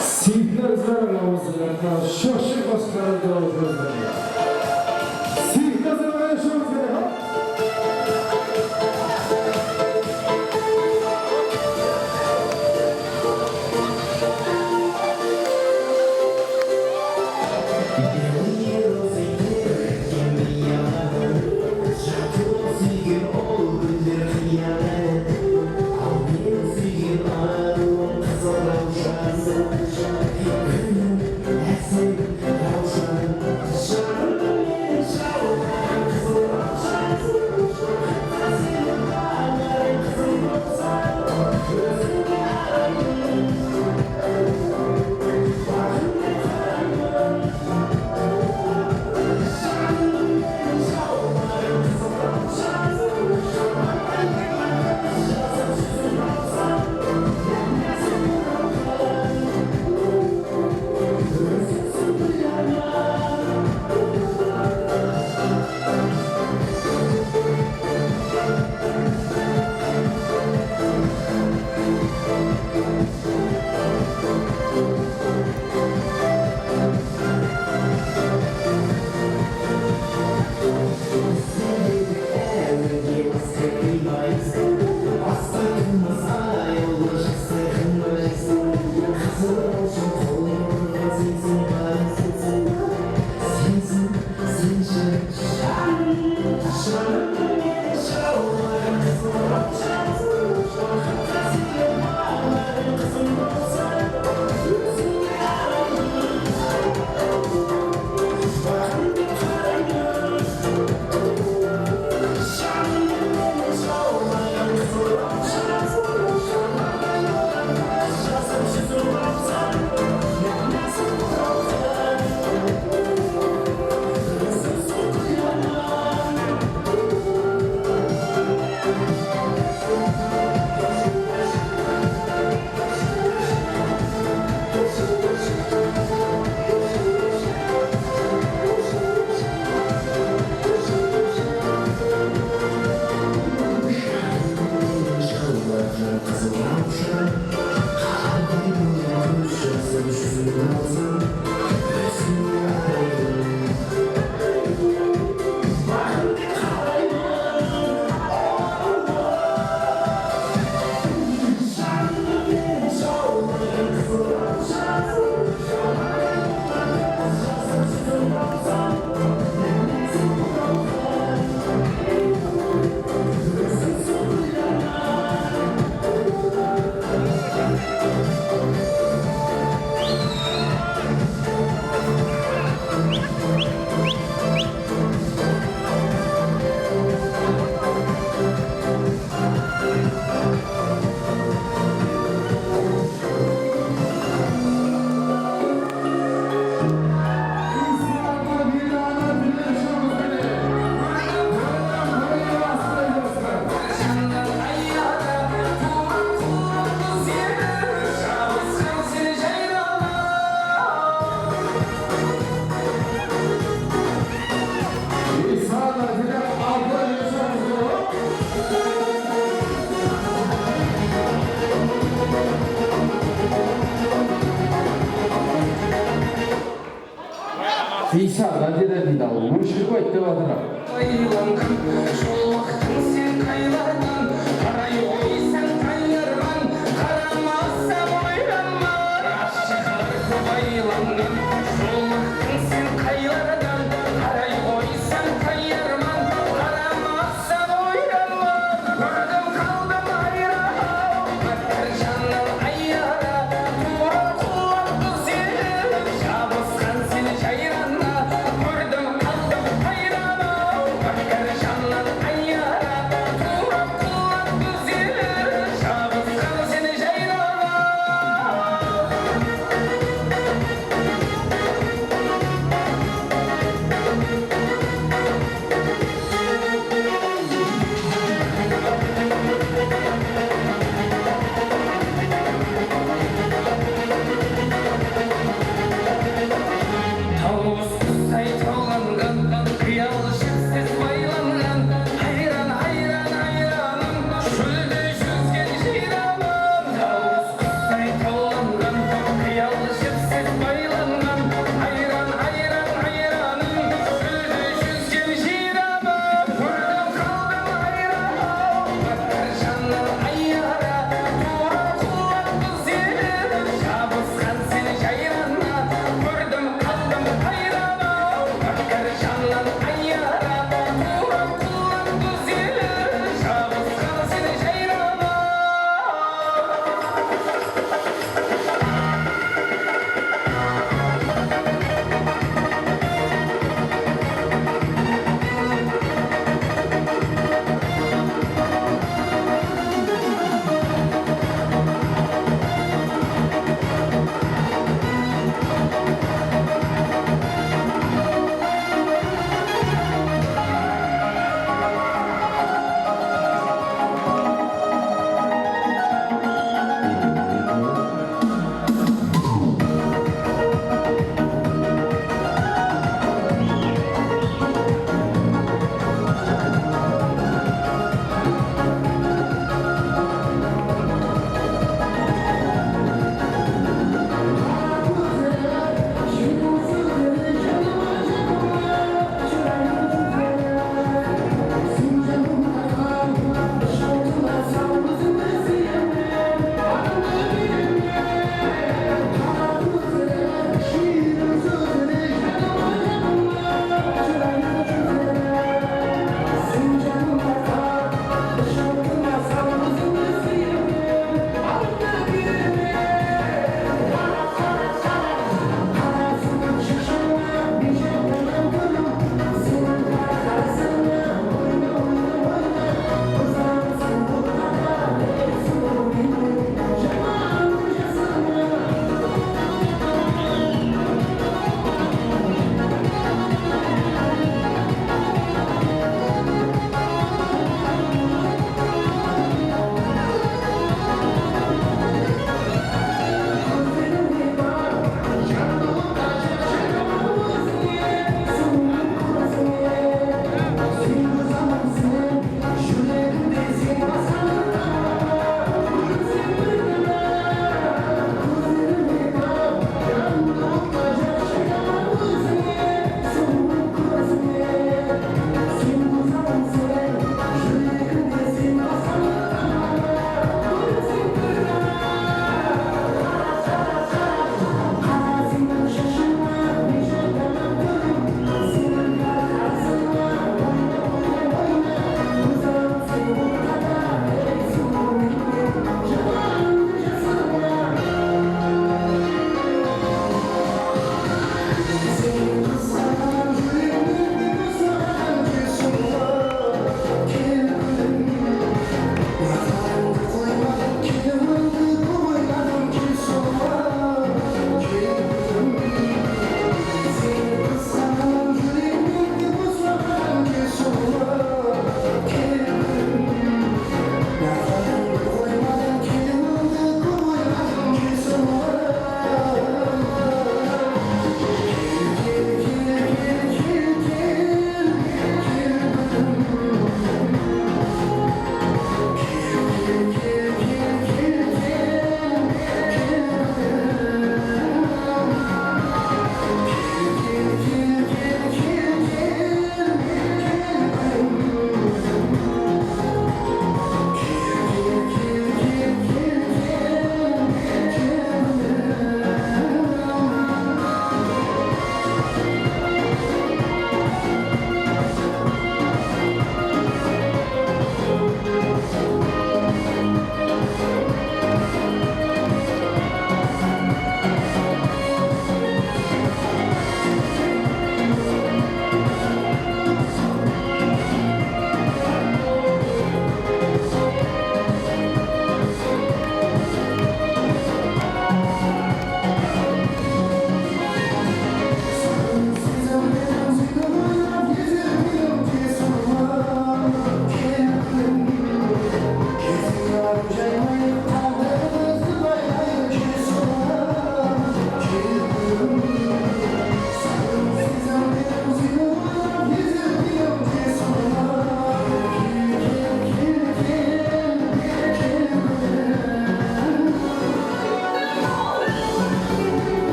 Sevgili izleyenlerimizden şaşır başkanı doğrultusunda. Sevgili izleyenlerimizden Sen İsa Nazire'de vuruşu koydu adına.